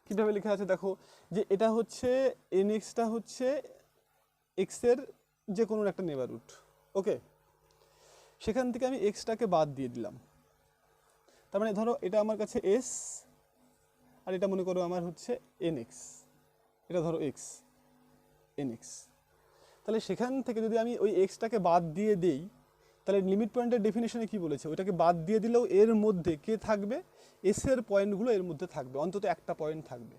কিভাবে লেখা আছে দেখো, যে এটা হচ্ছে এন এক্সটা হচ্ছে এক্সের যে কোনো একটা নেবারহুড, ওকে? সেখান থেকে আমি এক্সটাকে বাদ দিয়ে দিলাম। তার মানে ধরো এটা আমার কাছে এস, আর এটা মনে করো আমার হচ্ছে এন এক্স, এটা ধরো এক্স, এন এক্স। তাহলে সেখান থেকে যদি আমি ওই এক্সটাকে বাদ দিয়ে দেই, তাহলে লিমিট পয়েন্টের ডেফিনেশনে কি বলেছে, ওইটাকে বাদ দিয়ে দিলেও এর মধ্যে কে থাকবে, এস এর পয়েন্টগুলো এর মধ্যে থাকবে, অন্তত একটা পয়েন্ট থাকবে,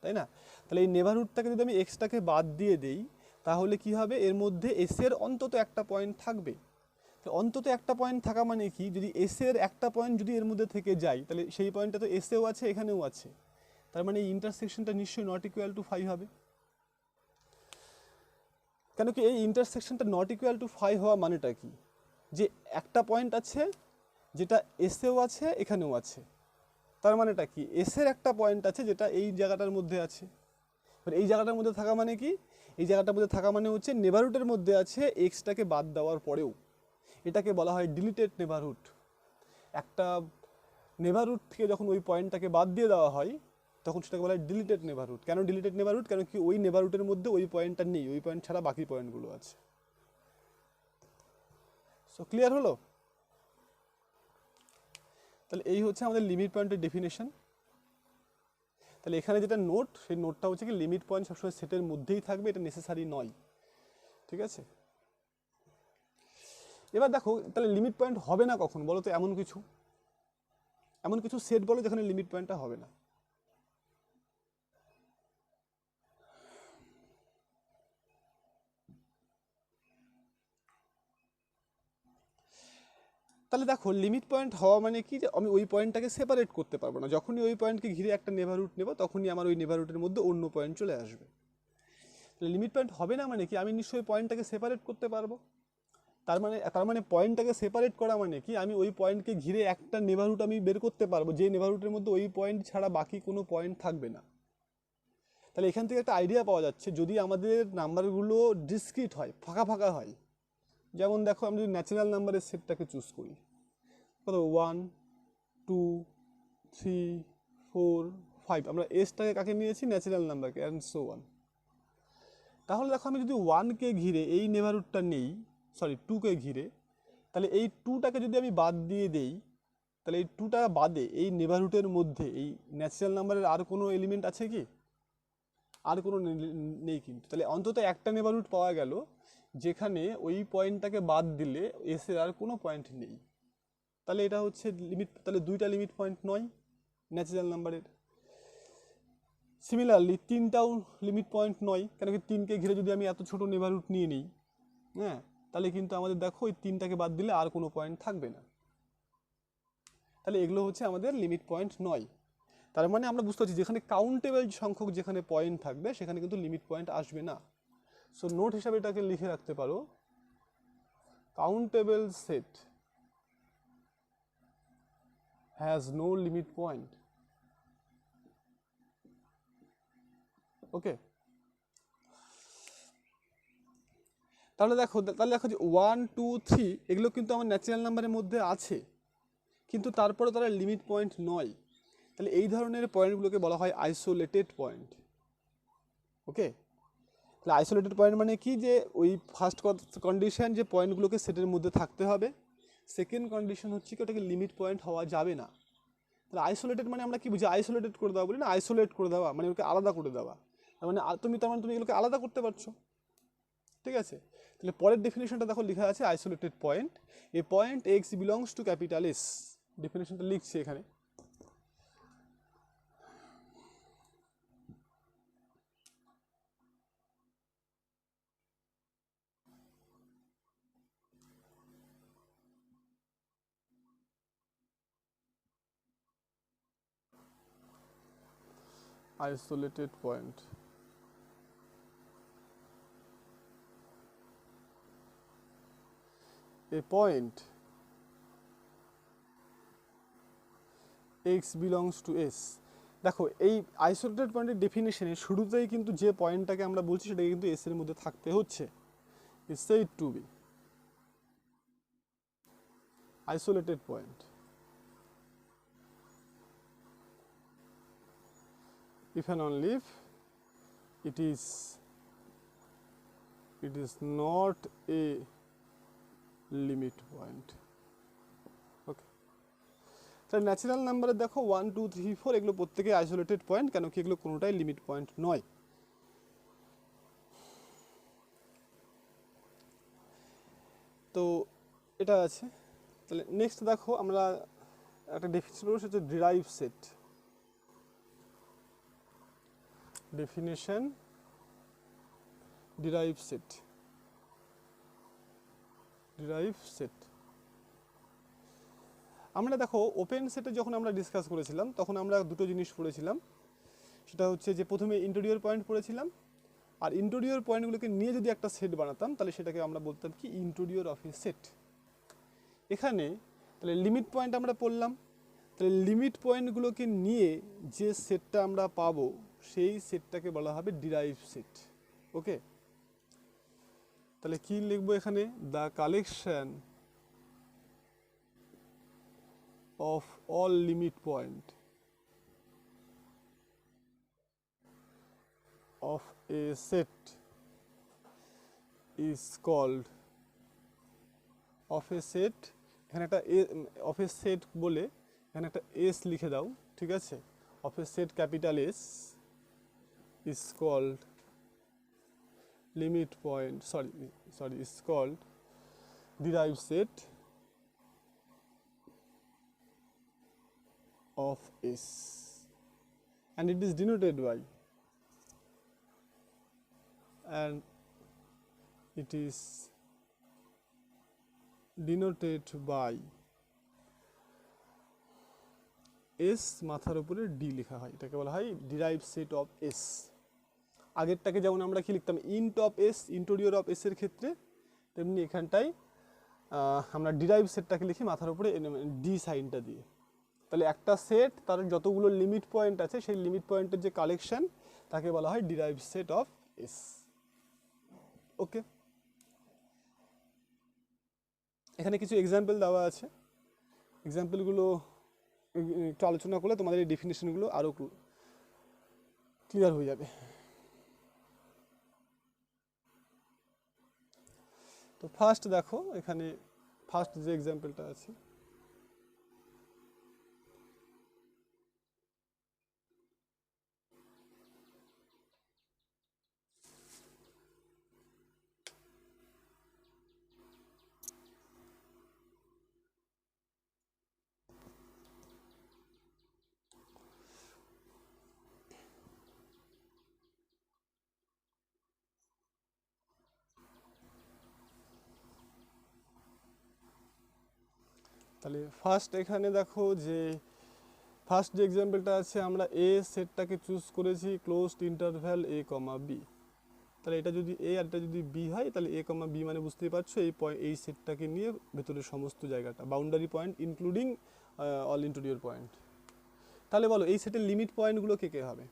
তাই না? তাহলে এই নেবারহুডটাকে যদি আমি এক্সটাকে বাদ দিয়ে দেই, তাহলে কি হবে, এর মধ্যে এস এর অন্তত একটা পয়েন্ট থাকবে। তো অন্তত একটা পয়েন্ট থাকা মানে কি, যদি এস এর একটা পয়েন্ট যদি এর মধ্যে থেকে যায়, তাহলে সেই পয়েন্টটা তো এসেও আছে এখানেও আছে, তার মানে এই ইন্টারসেকশনটা নিশ্চয়ই নট ইকুয়াল টু 5 হবে। কেন কি এই ইন্টারসেকশনটা নট ইকুয়াল টু 5 হওয়া মানেটা কি, যে একটা পয়েন্ট আছে যেটা এসেও আছে এখানেও আছে, তার মানেটা কি, এসের একটা পয়েন্ট আছে যেটা এই জায়গাটার মধ্যে আছে। এই জায়গাটার মধ্যে থাকা মানে কি, এই জায়গাটার মধ্যে থাকা মানে হচ্ছে নেবারহুডের মধ্যে আছে এক্সটাকে বাদ দেওয়ার পরেও, এটাকে বলা হয় ডিলিটেড নেবারহুড। একটা নেবারহুড থেকে যখন ওই পয়েন্টটাকে বাদ দিয়ে দেওয়া হয়, তখন সেটাকে বলা হয় ডিলিটেড নেবারহুড। কেন ডিলিটেড নেবারহুড, কেন কি ওই নেবারহুডের মধ্যে ওই পয়েন্টটা নেই, ওই পয়েন্ট ছাড়া বাকি পয়েন্টগুলো আছে। সো ক্লিয়ার হলো? তাহলে এই হচ্ছে আমাদের লিমিট পয়েন্টের ডেফিনেশন। তাহলে এখানে যেটা নোট, সেই নোটটা হচ্ছে কি লিমিট পয়েন্ট সবসময় সেটের মধ্যেই থাকবে, এটা নেসেসারি নয়, ঠিক আছে? এবার দেখো তাহলে লিমিট পয়েন্ট হবে না কখন বলো তো, এমন কিছু সেট বলো যেখানে লিমিট পয়েন্টটা হবে না। তাহলে দেখো লিমিট পয়েন্ট হওয়া মানে কি, যে আমি ওই পয়েন্টটাকে সেপারেট করতে পারবো না, যখনই ওই পয়েন্টকে ঘিরে একটা নেবারহুড নেব তখনই আমার ওই নেবারহুডের মধ্যে অন্য পয়েন্ট চলে আসবে। তাহলে লিমিট পয়েন্ট হবে না মানে কি, আমি নিশ্চয়ই পয়েন্টটাকে সেপারেট করতে পারবো। তার মানে পয়েন্টটাকে সেপারেট করা মানে কি, আমি ওই পয়েন্টকে ঘিরে একটা নেবারহুড আমি বের করতে পারবো, যে নেবারহুডের মধ্যে ওই পয়েন্ট ছাড়া বাকি কোনো পয়েন্ট থাকবে না। তাহলে এখান থেকে একটা আইডিয়া পাওয়া যাচ্ছে, যদি আমাদের নাম্বারগুলো ডিসক্রিট হয়, ফাঁকা ফাঁকা হয়, যেমন দেখো আমি যদি ন্যাচারাল নাম্বারের সেটটাকে চুজ করি, কত 1 2 3 4 5, আমরা এসটাকে কাকে নিয়েছি, ন্যাচারাল নাম্বারকে, অ্যান্ড সো ওয়ান। তাহলে দেখো আমি যদি 1কে ঘিরে এই নেবারহুডটা নেই, সরি 2কে ঘিরে, তাহলে এই 2টাকে যদি আমি বাদ দিয়ে দেই, তাহলে এই 2টা বাদে এই নেবারহুডের মধ্যে এই ন্যাচারাল নাম্বারের আর কোনো এলিমেন্ট আছে কি? আর কোনো নেই কিন্তু। তাহলে অন্তত একটা নেবারহুড পাওয়া গেল যেখানে ওই পয়েন্টটাকে বাদ দিলে এস এর আর কোনো পয়েন্ট নেই। তাহলে এটা হচ্ছে লিমিট, তাহলে 2টা লিমিট পয়েন্ট নয় ন্যাচারাল নাম্বারের। সিমিলারলি 3টাও লিমিট পয়েন্ট নয়, কেন কি 3কে ঘিরে যদি আমি এত ছোট নেবারহুড নিয়ে নিই, হ্যাঁ, তাহলে কিন্তু আমাদের দেখো ওই 3টাকে বাদ দিলে আর কোনো পয়েন্ট থাকবে না। তাহলে এগুলো হচ্ছে আমাদের লিমিট পয়েন্ট নয়। তার মানে আমরা বুঝতে পারছি যেখানে কাউন্টেবল সংখ্যক যেখানে পয়েন্ট থাকবে সেখানে কিন্তু লিমিট পয়েন্ট আসবে না। সো নোট হিসাবে এটাকে লিখে রাখতে পারো, countable set has no limit point. Okay, তাহলে দেখো যে 1 2 3 এগুলো কিন্তু আমার ন্যাচারাল নাম্বারের মধ্যে আছে, কিন্তু তারপরে তারা লিমিট পয়েন্ট নয়। তাহলে এই ধরনের পয়েন্টগুলোকে বলা হয় আইসোলেটেড পয়েন্ট। ওকে, তাহলে আইসোলেটেড পয়েন্ট মানে কি, যে ওই ফার্স্ট কন্ডিশন যে পয়েন্টগুলোকে সেটের মধ্যে থাকতে হবে, সেকেন্ড কন্ডিশন হচ্ছে কি ওটাকে লিমিট পয়েন্ট হওয়া যাবে না। তাহলে আইসোলেটেড মানে আমরা কি বুঝি? আইসোলেটেড করে দেওয়া বলি না, আইসোলেট করে দেওয়া মানে ওকে আলাদা করে দেওয়া। তার মানে তুমি এগুলোকে আলাদা করতে পারছো, ঠিক আছে। তাহলে পরের ডেফিনেশনটা দেখো লেখা আছে isolated point, a point x belongs to capital S. ডেফিনেশনটা লিখছি এখানে, isolated point. A point x belongs to S. দেখো এই আইসোলেটেড পয়েন্টের ডেফিনেশনে শুরুতেই কিন্তু যে পয়েন্টটাকে আমরা বলছি সেটাকে কিন্তু এস এর মধ্যে থাকতে হচ্ছে, is said to be isolated point. If and only if it is not a limit point. ওকে, তাহলে ন্যাচারাল নাম্বারে দেখো 1 2 3 4 এগুলো প্রত্যেকে আইসোলেটেড পয়েন্ট, কেন কি এগুলো কোনোটাই লিমিট পয়েন্ট নয়। তো এটা আছে। তাহলে নেক্সট দেখো আমরা একটা ডেফিনেশন করবো, সেটা হচ্ছে derive set. Definition derive set, derive set. আমরা দেখো ওপেন সেটে যখন আমরা ডিসকাস করেছিলাম তখন আমরা দুটো জিনিস পড়েছিলাম, সেটা হচ্ছে যে প্রথমে ইন্টেরিয়র পয়েন্ট পড়েছিলাম, আর ইন্টেরিয়র পয়েন্টগুলোকে নিয়ে যদি একটা সেট বানাতাম তাহলে সেটাকে আমরা বলতাম কি ইন্টেরিয়র অফ এ সেট। এখানে তাহলে লিমিট পয়েন্ট আমরা পড়লাম, তাহলে লিমিট পয়েন্টগুলোকে নিয়ে যে সেটটা আমরা পাবো সেই সেটটাকে বলা হবে ডিরাইভ সেট। ওকে, তাহলে কি লিখবো এখানে? The collection of all limit point of a set is called of a set, এখানে একটা of a set বলে এখানে একটা s লিখে দাও, ঠিক আছে। of a set capital S is called limit point, sorry is called derived set of S, and it is denoted by, and it is denoted by S মাথার উপরে D লেখা হয়, এটাকে বলা হয় ডিরাইভ সেট অফ S। আগেরটাকে যেমন আমরা কি লিখতাম int of S, interior of S এর ক্ষেত্রে, তেমনি এখানটায় আমরা ডিরাইভ সেটটাকে লিখি মাথার উপরে D সাইনটা দিয়ে। তাহলে একটা সেট তার যতগুলো লিমিট পয়েন্ট আছে সেই লিমিট পয়েন্টের যে কালেকশন তাকে বলা হয় ডিরাইভ সেট অফ এস। ওকে, এখানে কিছু এক্সাম্পল দেওয়া আছে, এক্সাম্পলগুলো একটু আলোচনা করলে তোমাদের এই ডেফিনেশনগুলো আরও ক্লিয়ার হয়ে যাবে। তো ফার্স্ট দেখো এখানে ফার্স্ট যে এক্সাম্পলটা আছে, তাহলে ফার্স্ট এখানে দেখো যে ফার্স্ট যে এক্সাম্পলটা আছে আমরা এ সেটটাকে চুজ করেছি closed interval a comma B. তাহলে এটা যদি এ আর এটা যদি বি হয় তাহলে এ কমা বি মানে বুঝতেই পারছো এই সেটটাকে নিয়ে ভেতরের সমস্ত জায়গাটা boundary point including all interior point. তাহলে বলো এই সেটের লিমিট পয়েন্টগুলো কে কে হবে?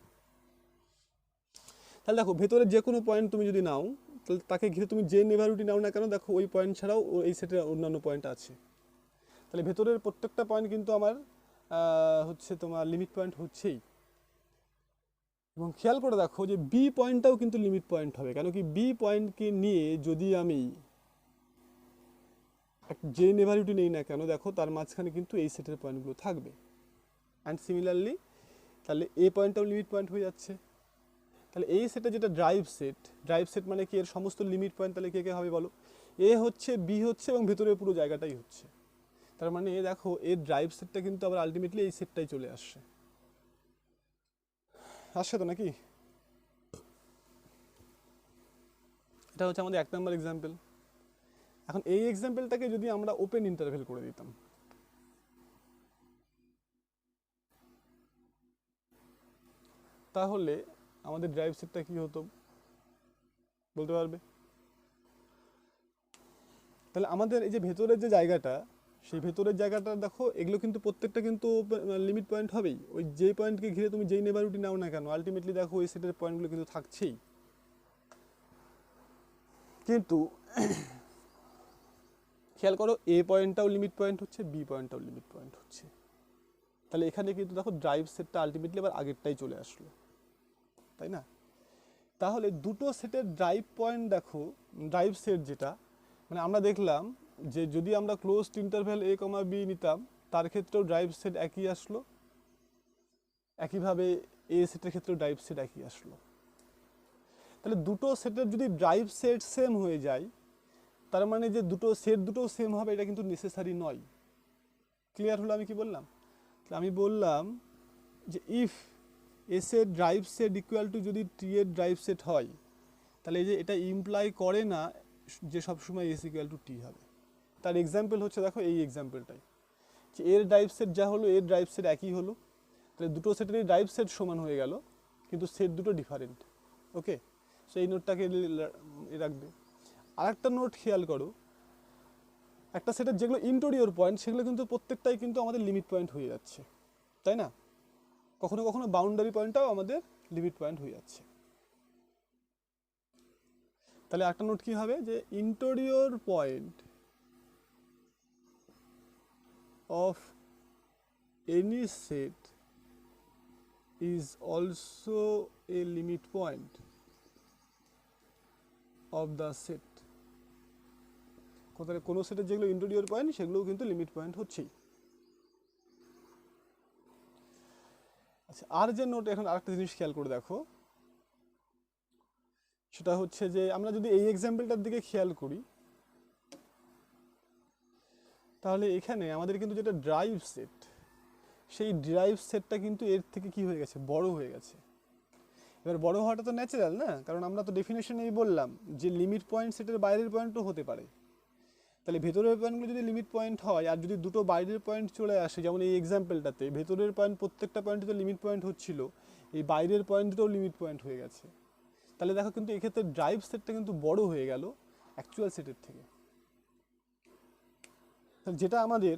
তাহলে দেখো ভেতরের যে কোনো পয়েন্ট তুমি যদি নাও তাহলে তাকে ঘিরে তুমি যে নেইবারহুডই নাও না কেন দেখো ওই পয়েন্ট ছাড়াও এই সেটের অন্যান্য পয়েন্ট আছে। তাহলে ভেতরের প্রত্যেকটা পয়েন্ট কিন্তু আমার হচ্ছে তোমার লিমিট পয়েন্ট হচ্ছেই। এবং খেয়াল করে দেখো যে বি পয়েন্টটাও কিন্তু লিমিট পয়েন্ট হবে, কেন কি বি পয়েন্টকে নিয়ে যদি আমি যে নেইবারহুডই নেই না কেন দেখো তার মাঝখানে কিন্তু এই সেটের পয়েন্টগুলো থাকবে। অ্যান্ড সিমিলারলি তাহলে এ পয়েন্টটাও লিমিট পয়েন্ট হয়ে যাচ্ছে। তাহলে এই সেটে যেটা ড্রাইভ সেট মানে কি এর সমস্ত লিমিট পয়েন্ট তাহলে কে কে হবে বলো? এ হচ্ছে, বি হচ্ছে এবং ভেতরের পুরো জায়গাটাই হচ্ছে। তার মানে দেখো এর ড্রাইভ সেটটা কিন্তু আবার আলটিমেটলি এই সেটটাই চলে আসছে তো নাকি? এটা হচ্ছে আমাদের 1 নম্বর এক্সাম্পল। এখন এই এক্সাম্পলটাকে যদি আমরা ওপেন ইন্টারভেল করে দিতাম তাহলে আমাদের ড্রাইভ সেটটা কি হতো বলতে পারবে? তাহলে আমাদের এই যে ভেতরের যে জায়গাটা সেই ভেতরের জায়গাটা দেখো এগুলো কিন্তু প্রত্যেকটা কিন্তু লিমিট পয়েন্ট হবেই। ওই যে পয়েন্টকে ঘিরে তুমি যেই নেইবারহুডই নাও না কেন আলটিমেটলি দেখো ওই সেটের পয়েন্টগুলো কিন্তু থাকছেই। কিন্তু খেয়াল করো এ পয়েন্টটাও লিমিট পয়েন্ট হচ্ছে, বি পয়েন্টটাও লিমিট পয়েন্ট হচ্ছে। তাহলে এখানে কিন্তু দেখো ড্রাইভ সেটটা আলটিমেটলি আবার আগেরটাই চলে আসলো, তাই না? তাহলে দুটো সেটের ড্রাইভ পয়েন্ট দেখো, ড্রাইভ সেট যেটা মানে আমরা দেখলাম যে যদি আমরা closed interval a comma B নিতাম তার ক্ষেত্রেও ড্রাইভ সেট একই আসলো, একইভাবে এ সেটের ক্ষেত্রেও ড্রাইভ সেট একই আসলো। তাহলে দুটো সেটের যদি ড্রাইভ সেট সেম হয়ে যায় তার মানে যে দুটো সেম হবে এটা কিন্তু নেসেসারি নয়। ক্লিয়ার হলো আমি কি বললাম? আমি বললাম যে ইফ এস এর ড্রাইভ সেট ইকুয়াল টু যদি টি এর ড্রাইভ সেট হয় তাহলে এই যে এটা ইমপ্লাই করে না যে সবসময় এস ইকুয়াল টু টি হবে। তার এক্সাম্পল হচ্ছে দেখো এই এক্সাম্পলটাই যে এর ড্রাইভ সেট যা হলো এর ড্রাইভ সেট একই হলো, তাহলে দুটো সেটেরই ড্রাইভ সেট সমান হয়ে গেল কিন্তু সেট দুটো ডিফারেন্ট। ওকে, সো এই নোটটাকে রাখবে। আরেকটা নোট খেয়াল করো, একটা সেটের যেগুলো ইন্টেরিয়র পয়েন্ট সেগুলো কিন্তু প্রত্যেকটাই কিন্তু আমাদের লিমিট পয়েন্ট হয়ে যাচ্ছে, তাই না? কখনো কখনো বাউন্ডারি পয়েন্টটাও আমাদের লিমিট পয়েন্ট হয়ে যাচ্ছে। তাহলে একটা নোট কি হবে যে interior point of any set is also a limit point of the set। কোনো সেটের যেগুলো ইন্টেরিয়র পয়েন্ট সেগুলোও কিন্তু লিমিট পয়েন্ট হচ্ছেই। আচ্ছা, আর যে নোট এখন আরেকটা জিনিস খেয়াল করে দেখো, সেটা হচ্ছে যে আমরা যদি এই এক্সাম্পলটার দিকে খেয়াল করি তাহলে এখানে আমাদের কিন্তু যেটা ড্রাইভ সেট সেই ড্রাইভ সেটটা কিন্তু এর থেকে কি হয়ে গেছে, বড় হয়ে গেছে। এবার বড় হওয়াটা তো ন্যাচারাল না, কারণ আমরা তো ডেফিনেশনেই বললাম যে লিমিট পয়েন্ট সেটের বাইরের পয়েন্টও হতে পারে। তাহলে ভেতরের পয়েন্টগুলো যদি লিমিট পয়েন্ট হয় আর যদি দুটো বাইরের পয়েন্ট চলে আসে, যেমন এই এক্সাম্পলটাতে ভেতরের পয়েন্ট প্রত্যেকটা পয়েন্টে তো লিমিট পয়েন্ট হচ্ছিল, এই বাইরের পয়েন্ট দুটোও লিমিট পয়েন্ট হয়ে গেছে, তাহলে দেখো কিন্তু এক্ষেত্রে ড্রাইভ সেটটা কিন্তু বড় হয়ে গেল অ্যাকচুয়াল সেটের থেকে। যেটা আমাদের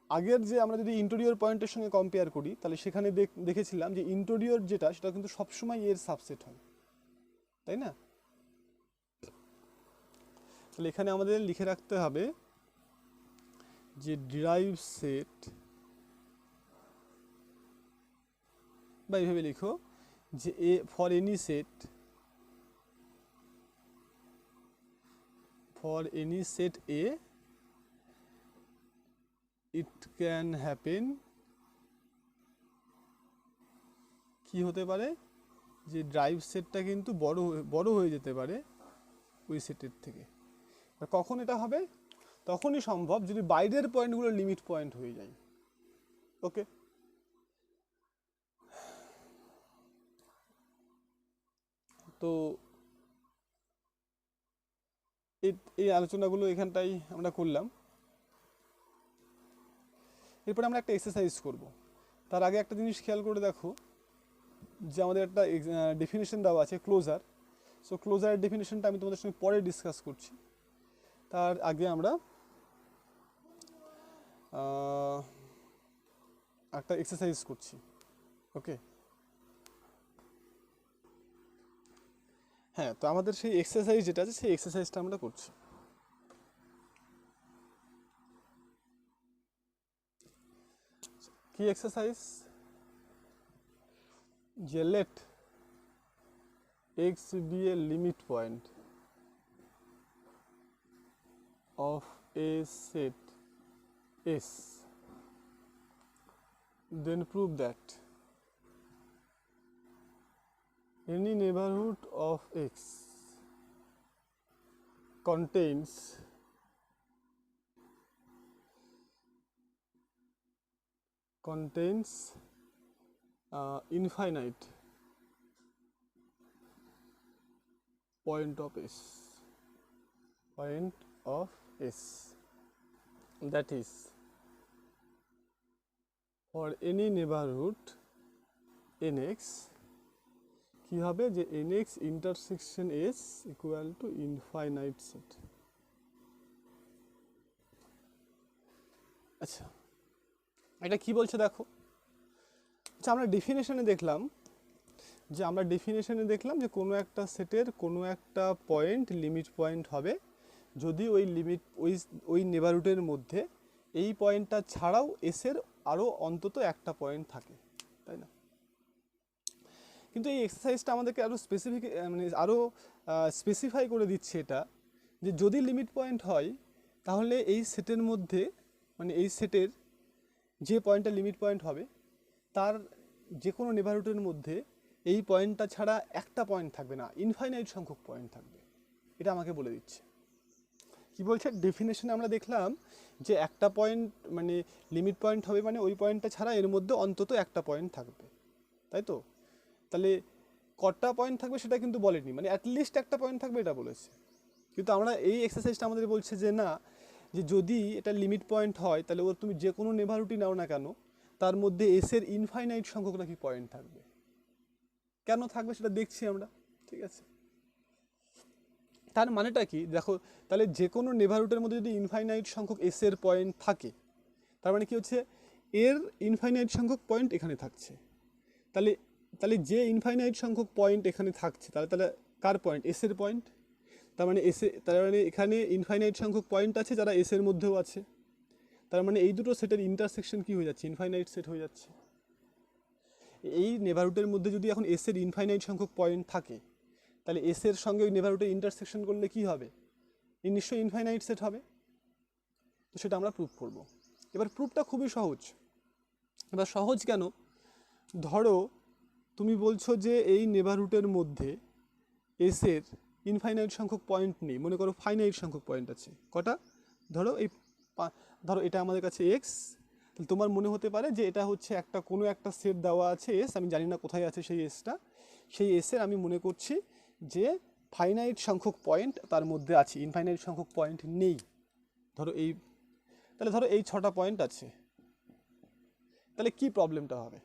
আগের যে আমরা যদি ইন্টেরিয়র পয়েন্টের সঙ্গে কম্পেয়ার করি তাহলে সেখানে দেখেছিলাম যে ইন্টেরিয়র যেটা সেটা কিন্তু সবসময় এর সাবসেট হয়, তাই না? তাহলে এখানে আমাদের লিখে রাখতে হবে যে ড্রাইভ সেট, বা এইভাবে লিখো যে A for any set A it can happen, কি হতে পারে যে ড্রাইভ সেটটা কিন্তু বড় হয়ে যেতে পারে ওই সেটের থেকে। কখন এটা হবে? তখনই সম্ভব যদি বাইরের পয়েন্টগুলো লিমিট পয়েন্ট হয়ে যায়। ওকে, তো এই আলোচনাগুলো এখানটাই আমরা করলাম। এরপরে আমরা একটা এক্সারসাইজ করব। তার আগে একটা জিনিস খেয়াল করে দেখো যে আমাদের একটা ডেফিনেশন দেওয়া আছে ক্লোজার। সো ক্লোজারের ডেফিনেশনটা আমি তোমাদের সঙ্গে পরে ডিসকাস করছি। তার আগে আমরা একটা এক্সারসাইজ করছি। ওকে, হ্যাঁ, তো আমাদের সেই এক্সারসাইজ যেটা আছে সেই এক্সারসাইজটা আমরা করছি। কি এক্সারসাইজ? যে late x be a limit point of a set S, then prove that any neighborhood of x contains infinite point of S, that is for any neighborhood nx কি হবে যে nx intersection S equal to infinite set। আচ্ছা, এটা কি বলছে দেখো। আচ্ছা, আমরা ডেফিনেশনে দেখলাম যে কোনো একটা সেটের কোনো একটা পয়েন্ট লিমিট পয়েন্ট হবে যদি ওই লিমিট ওই নেবারহুডের মধ্যে এই পয়েন্টটা ছাড়াও এসের আরও অন্তত একটা পয়েন্ট থাকে, তাই না? কিন্তু এই এক্সারসাইজটা আমাদেরকে আরও আরও স্পেসিফাই করে দিচ্ছে এটা, যে যদি লিমিট পয়েন্ট হয় তাহলে এই সেটের মধ্যে এই সেটের যে পয়েন্টটা লিমিট পয়েন্ট হবে তার যে কোনো নেবারহুডের মধ্যে এই পয়েন্টটা ছাড়া একটা পয়েন্ট থাকবে না, ইনফাইনাইট সংখ্যক পয়েন্ট থাকবে। এটা আমাকে বলে দিচ্ছে। কি বলছে ডেফিনেশনে আমরা দেখলাম যে একটা পয়েন্ট লিমিট পয়েন্ট হবে ওই পয়েন্টটা ছাড়া এর মধ্যে অন্তত একটা পয়েন্ট থাকবে, তাই তো? তাহলে কটা পয়েন্ট থাকবে সেটা কিন্তু বলেনি, অ্যাটলিস্ট একটা পয়েন্ট থাকবে এটা বলেছে। কিন্তু আমরা এই এক্সারসাইজটা আমাদের বলছে যে না, যে যদি এটা লিমিট পয়েন্ট হয় তাহলে ওর তুমি যে কোনো নেবারহুডই নাও না কেন তার মধ্যে এসের ইনফাইনাইট সংখ্যক নাকি পয়েন্ট থাকবে। কেন থাকবে সেটা দেখছি আমরা, ঠিক আছে? তার মানেটা কি দেখো, তাহলে যে কোনো নেবারহুডের মধ্যে যদি ইনফাইনাইট সংখ্যক এসের পয়েন্ট থাকে তার মানে কি হচ্ছে এর ইনফাইনাইট সংখ্যক পয়েন্ট এখানে থাকছে। তাহলে যে ইনফাইনাইট সংখ্যক পয়েন্ট এখানে থাকছে তাহলে কার পয়েন্ট? এসের পয়েন্ট। তার মানে এখানে ইনফাইনাইট সংখ্যক পয়েন্ট আছে যারা এসের মধ্যেও আছে। তার মানে এই দুটো সেটের ইন্টারসেকশন কি হয়ে যাচ্ছে? ইনফাইনাইট সেট হয়ে যাচ্ছে। এই নেবারহুডের মধ্যে যদি এখন এসের ইনফাইনাইট সংখ্যক পয়েন্ট থাকে তাহলে এসের সঙ্গে ওই নেবারহুডের ইন্টারসেকশন করলে কি হবে? নিশ্চয়ই ইনফাইনাইট সেট হবে। তো সেটা আমরা প্রুভ করব। এবার প্রুফটা খুবই সহজ। এবার সহজ কেন? ধরো তুমি বলছো যে এই নেবারহুডের মধ্যে এসের ইনফাইনাইট সংখ্যক পয়েন্ট নেই, মনে করো ফাইনাইট সংখ্যক পয়েন্ট আছে। কটা? ধরো এটা আমাদের কাছে এক্স। তাহলে তোমার মনে হতে পারে যে এটা হচ্ছে কোনো একটা সেট দেওয়া আছে এস, আমি জানি না কোথায় আছে সেই এসটা, সেই এসের আমি মনে করছি যে ফাইনাইট সংখ্যক পয়েন্ট তার মধ্যে আছে, ইনফাইনাইট সংখ্যক পয়েন্ট নেই। ধরো এই 6টা পয়েন্ট আছে। তাহলে কি প্রবলেমটা হবে?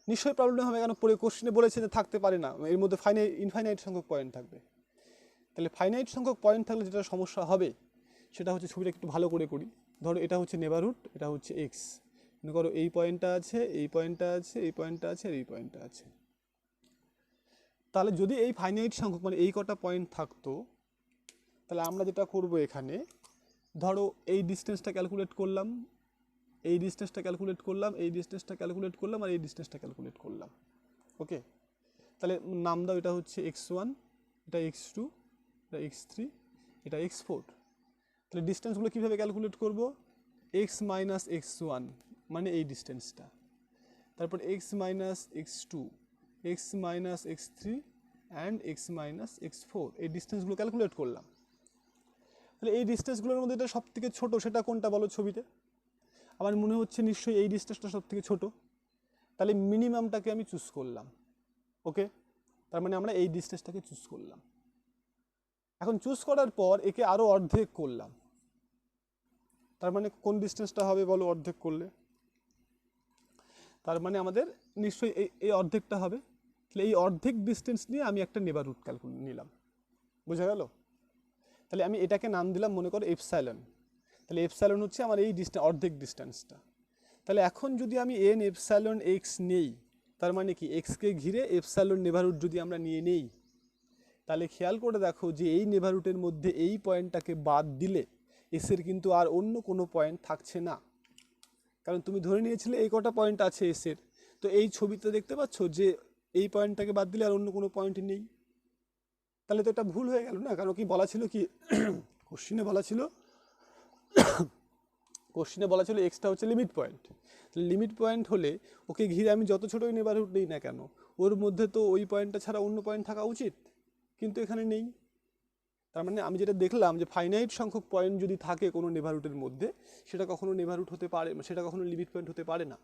নিশ্চয়ই প্রবলেম হবে, কেন পরে কোশ্চেনে বলেছে যে থাকতে পারে না, এর মধ্যে ইনফাইনাইট সংখ্যক পয়েন্ট থাকবে। তাহলে ফাইনাইট সংখ্যক পয়েন্ট থাকলে যেটা সমস্যা হবে সেটা হচ্ছে, ছবিটা একটু ভালো করে করি। ধরো এটা হচ্ছে নেবারহুড, এটা হচ্ছে এক্স। মনে করো এই পয়েন্টটা আছে, এই পয়েন্টটা আছে, এই পয়েন্টটা আছে, আর এই পয়েন্টটা আছে। তাহলে যদি এই ফাইনাইট সংখ্যক এই কটা পয়েন্ট থাকতো তাহলে আমরা যেটা করব এখানে, ধরো এই ডিস্টেন্সটা ক্যালকুলেট করলাম, এই ডিস্টেন্সটা ক্যালকুলেট করলাম, এই ডিস্টেন্সটা ক্যালকুলেট করলাম, আর এই ডিস্টেন্সটা ক্যালকুলেট করলাম। ওকে, তাহলে নাম দাও, এটা হচ্ছে x1, এটা x2, এটা x3, এটা x4। তাহলে ডিস্টেন্সগুলো কীভাবে ক্যালকুলেট করব? x মাইনাস x1 মানে এই ডিস্টেন্সটা, তারপর x minus x2, x minus x3 and x minus x4, এই ডিস্টেন্সগুলো ক্যালকুলেট করলাম। তাহলে এই ডিস্টেন্সগুলোর মধ্যে এটা সব থেকে ছোটো সেটা কোনটা বলো ছবিতে? আমার মনে হচ্ছে নিশ্চয়ই এই ডিস্টেন্সটা সব থেকে ছোটো। তাহলে মিনিমামটাকে আমি চুজ করলাম। ওকে, তার মানে আমরা এই ডিস্টেন্সটাকে চুজ করলাম। এখন চুজ করার পর একে আরও অর্ধেক করলাম। তার মানে কোন ডিস্টেন্সটা হবে বলো অর্ধেক করলে? তার মানে আমাদের নিশ্চয়ই এই অর্ধেকটা হবে। তাহলে এই অর্ধেক ডিস্টেন্স নিয়ে আমি একটা নেবারহুড ক্যালকুলেট নিলাম, বোঝা গেল? তাহলে আমি এটাকে নাম দিলাম মনে করো এপসাইলন। তাহলে এপসাইলন হচ্ছে আমার এই অর্ধেক ডিস্টেন্সটা। তাহলে এখন যদি আমি এন এপসাইলন এক্স নেই, তার মানে কি এক্সকে ঘিরে এপসাইলন নেবারহুড যদি আমরা নিয়ে নেই, তাহলে খেয়াল করে দেখো যে এই নেবারহুডের মধ্যে এই পয়েন্টটাকে বাদ দিলে এসের কিন্তু আর অন্য কোনো পয়েন্ট থাকছে না। কারণ তুমি ধরে নিয়েছিলে এই কটা পয়েন্ট আছে এসের, তো এই ছবিতে দেখতে পাচ্ছ যে এই পয়েন্টটাকে বাদ দিলে আর অন্য কোনো পয়েন্ট নেই। তাহলে তো এটা ভুল হয়ে গেল না? কারণ কি বলা ছিল কি কোশ্চিনে বলা ছিল এক্সটা হচ্ছে লিমিট পয়েন্ট। তাহলে লিমিট পয়েন্ট হলে ওকে ঘিরে আমি যত ছোটোই নেবারহুড নেই না কেন, ওর মধ্যে তো ওই পয়েন্টটা ছাড়া অন্য পয়েন্ট থাকা উচিত, কিন্তু এখানে নেই। তার মানে আমি যেটা দেখলাম যে ফাইনাইট সংখ্যক পয়েন্ট যদি থাকে কোনো নেবারহুডের মধ্যে, সেটা কখনো নেবারহুড হতে পারে, সেটা কখনো লিমিট পয়েন্ট হতে পারে না।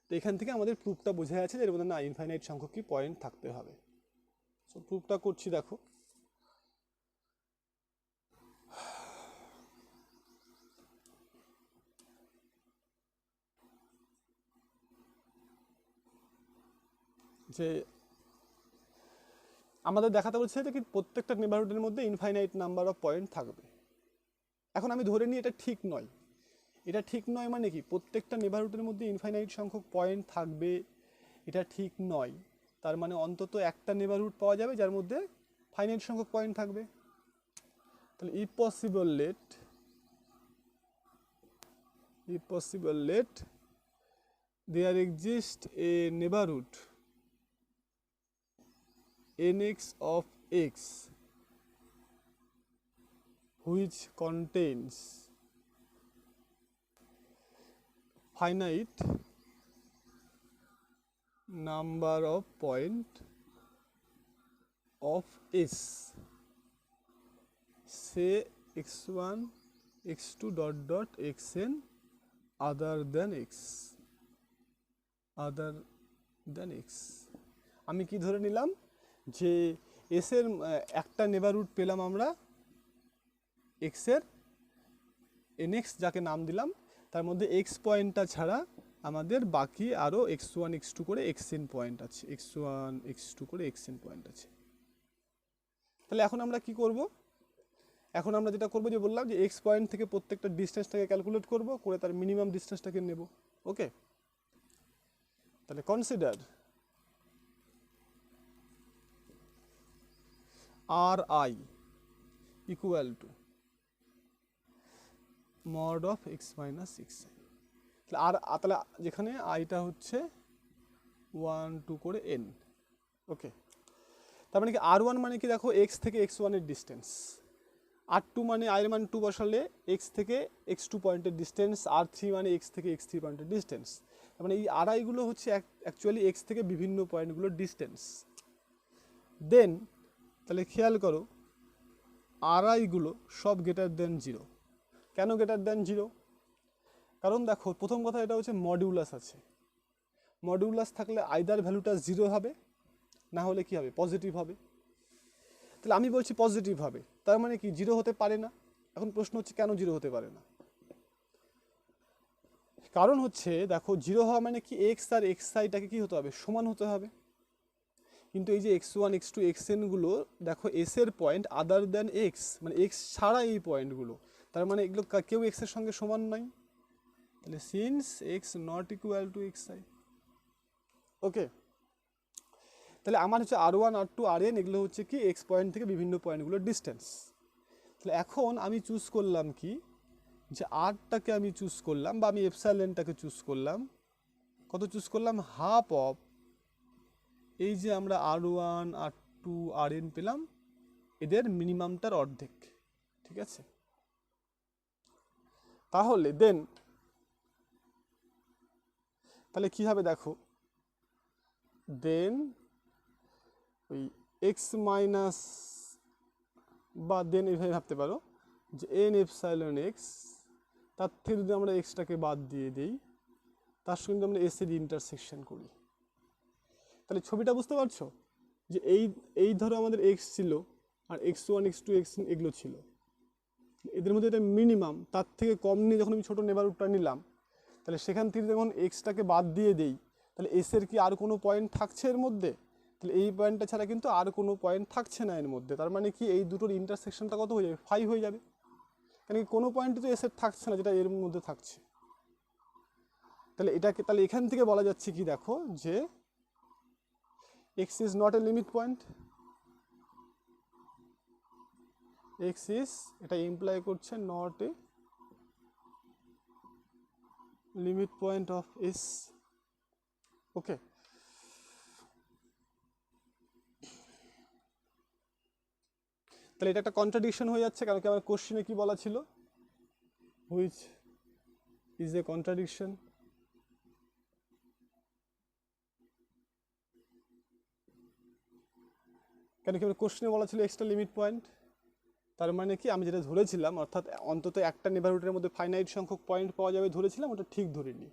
তো এখান থেকে আমাদের প্রুফটা বোঝা যাচ্ছে যে এর মধ্যে না ইনফাইনাইট সংখ্যক কি পয়েন্ট থাকতে হবে। সো প্রুফটা করছি, দেখো। যে আমাদের দেখাতে বলছে যে কি প্রত্যেকটা নেবারহুডের মধ্যে ইনফাইনাইট নাম্বার অফ পয়েন্ট থাকবে। এখন আমি ধরে নিই এটা ঠিক নয়। এটা ঠিক নয় মানে কি প্রত্যেকটা নেবারহুডের মধ্যে ইনফাইনাইট সংখ্যক পয়েন্ট থাকবে, এটা ঠিক নয়। তার মানে অন্তত একটা নেবারহুড পাওয়া যাবে যার মধ্যে ফাইনাইট সংখ্যক পয়েন্ট থাকবে। তাহলে if possible let there exist a neighborhood nx of x which contains finite number of point of s, say x1 x2 dot dot xn other than x, আমি কি ধরে নিলাম যে এস এর একটা নেবারহুড পেলাম আমরা এক্স এর nx যাকে নাম দিলাম, তার মধ্যে এক্স পয়েন্টটা ছাড়া আমাদের বাকি আরও x1 x2 করে xn পয়েন্ট আছে, x1 x2 করে xn পয়েন্ট আছে। তাহলে এখন আমরা কি করব? এখন আমরা যেটা করবো যে বললাম যে এক্স পয়েন্ট থেকে প্রত্যেকটা ডিস্টেন্সটাকে ক্যালকুলেট করব, করে তার মিনিমাম ডিস্টেন্সটাকে নেব। ওকে, তাহলে consider r i equal to mod of x minus x i. তাহলে যেখানে আইটা হচ্ছে 1 2 করে এন। ওকে, তার মানে কি আর ওয়ান মানে কি দেখো এক্স থেকে এক্স ওয়ানের ডিস্টেন্স, আর টু মানে আই এর মান 2 বসালে এক্স থেকে এক্স টু পয়েন্টের ডিস্টেন্স, আর থ্রি মানে এক্স থেকে এক্স থ্রি পয়েন্টের ডিস্টেন্স। তার মানে এই আর আইগুলো হচ্ছে অ্যাকচুয়ালি এক্স থেকে বিভিন্ন পয়েন্টগুলোর ডিস্টেন্স। দেন তাহলে খেয়াল করো আর আইগুলো সব গ্রেটার দেন 0। কেন গ্রেটার দেন 0? কারণ দেখো প্রথম কথা এটা হচ্ছে মডিউলাস আছে, মডিউলাস থাকলে আইদার ভ্যালুটা 0 হবে, না হলে কি হবে পজিটিভ হবে। তাহলে আমি বলছি পজিটিভ হবে, তার মানে কি 0 হতে পারে না। এখন প্রশ্ন হচ্ছে কেন 0 হতে পারে না? কারণ হচ্ছে দেখো 0 হওয়া মানে কি এক্স আর এক্স আইটাকে কি হতে হবে সমান হতে হবে। কিন্তু এই যে x1 x2 xn গুলো দেখো এস এর পয়েন্ট আদার দ্যান এক্স, মানে এক্স ছাড়া এই পয়েন্টগুলো, তার মানে এগুলো কেউ এক্স এর সঙ্গে সমান নয়। তাহলে since x not equal to x i. Okay, তাহলে আমার হচ্ছে R one R two R n এগুলো হচ্ছে কি এক্স পয়েন্ট থেকে বিভিন্ন পয়েন্টগুলোর ডিস্টেন্স। তাহলে এখন আমি চুজ করলাম কি যে আরটাকে আমি চুজ করলাম, বা আমি এপসাইলনটাকে চুজ করলাম। কত চুজ করলাম? হাফ অফ এই যে আমরা আর one R two R N পেলাম এদের মিনিমামটার অর্ধেক। ঠিক আছে, তাহলে দেন তাহলে কি হবে দেখো, দেন ওই এক্স মাইনাস, বা দেন এইভাবে ভাবতে পারো যে এন এপসাইলন এক্স, তার থেকে যদি আমরা এক্সটাকে বাদ দিয়ে দিই, তার সঙ্গে আমরা এস এর ইন্টারসেকশন করি, তাহলে ছবিটা বুঝতে পারছো যে এই ধরো আমাদের এক্স ছিল আর x1 x2 x এগুলো ছিল। এদের মধ্যে এটা মিনিমাম, তার থেকে কম নিয়ে যখন আমি ছোটো নেবারহুডটা নিলাম, তাহলে সেখান থেকে যখন এক্সটাকে বাদ দিয়ে দেই, তাহলে এসের কি আর কোনো পয়েন্ট থাকছে এর মধ্যে? তাহলে এই পয়েন্টটা ছাড়া কিন্তু আর কোনো পয়েন্ট থাকছে না এর মধ্যে। তার মানে কি এই দুটোর ইন্টারসেকশনটা কত হয়ে যাবে? 5 হয়ে যাবে। কেন কি কোনো পয়েন্টই তো এসের থাকছে না যেটা এর মধ্যে থাকছে। তাহলে এটাকে, তাহলে এখান থেকে বলা যাচ্ছে কি দেখো, যে x is not a limit point. X is, এটা ইমপ্লাই করছে not a limit point of S. Okay, তাহলে এটা একটা কন্ট্রাডিকশন হয়ে যাচ্ছে, কারণ কি আমার কোশ্চেনে কি বলা ছিল, হুইচ ইজ এ কন্ট্রাডিকশন। কেন কি আমার কোশ্চেনে বলা ছিল এক্সট্রা লিমিট পয়েন্ট। তার মানে কি আমি যেটা ধরেছিলাম, অর্থাৎ অন্তত একটা নেবারহুডের মধ্যে ফাইনাইট সংখ্যক পয়েন্ট পাওয়া যাবে ধরেছিলাম, ওটা ঠিক ধরিনি।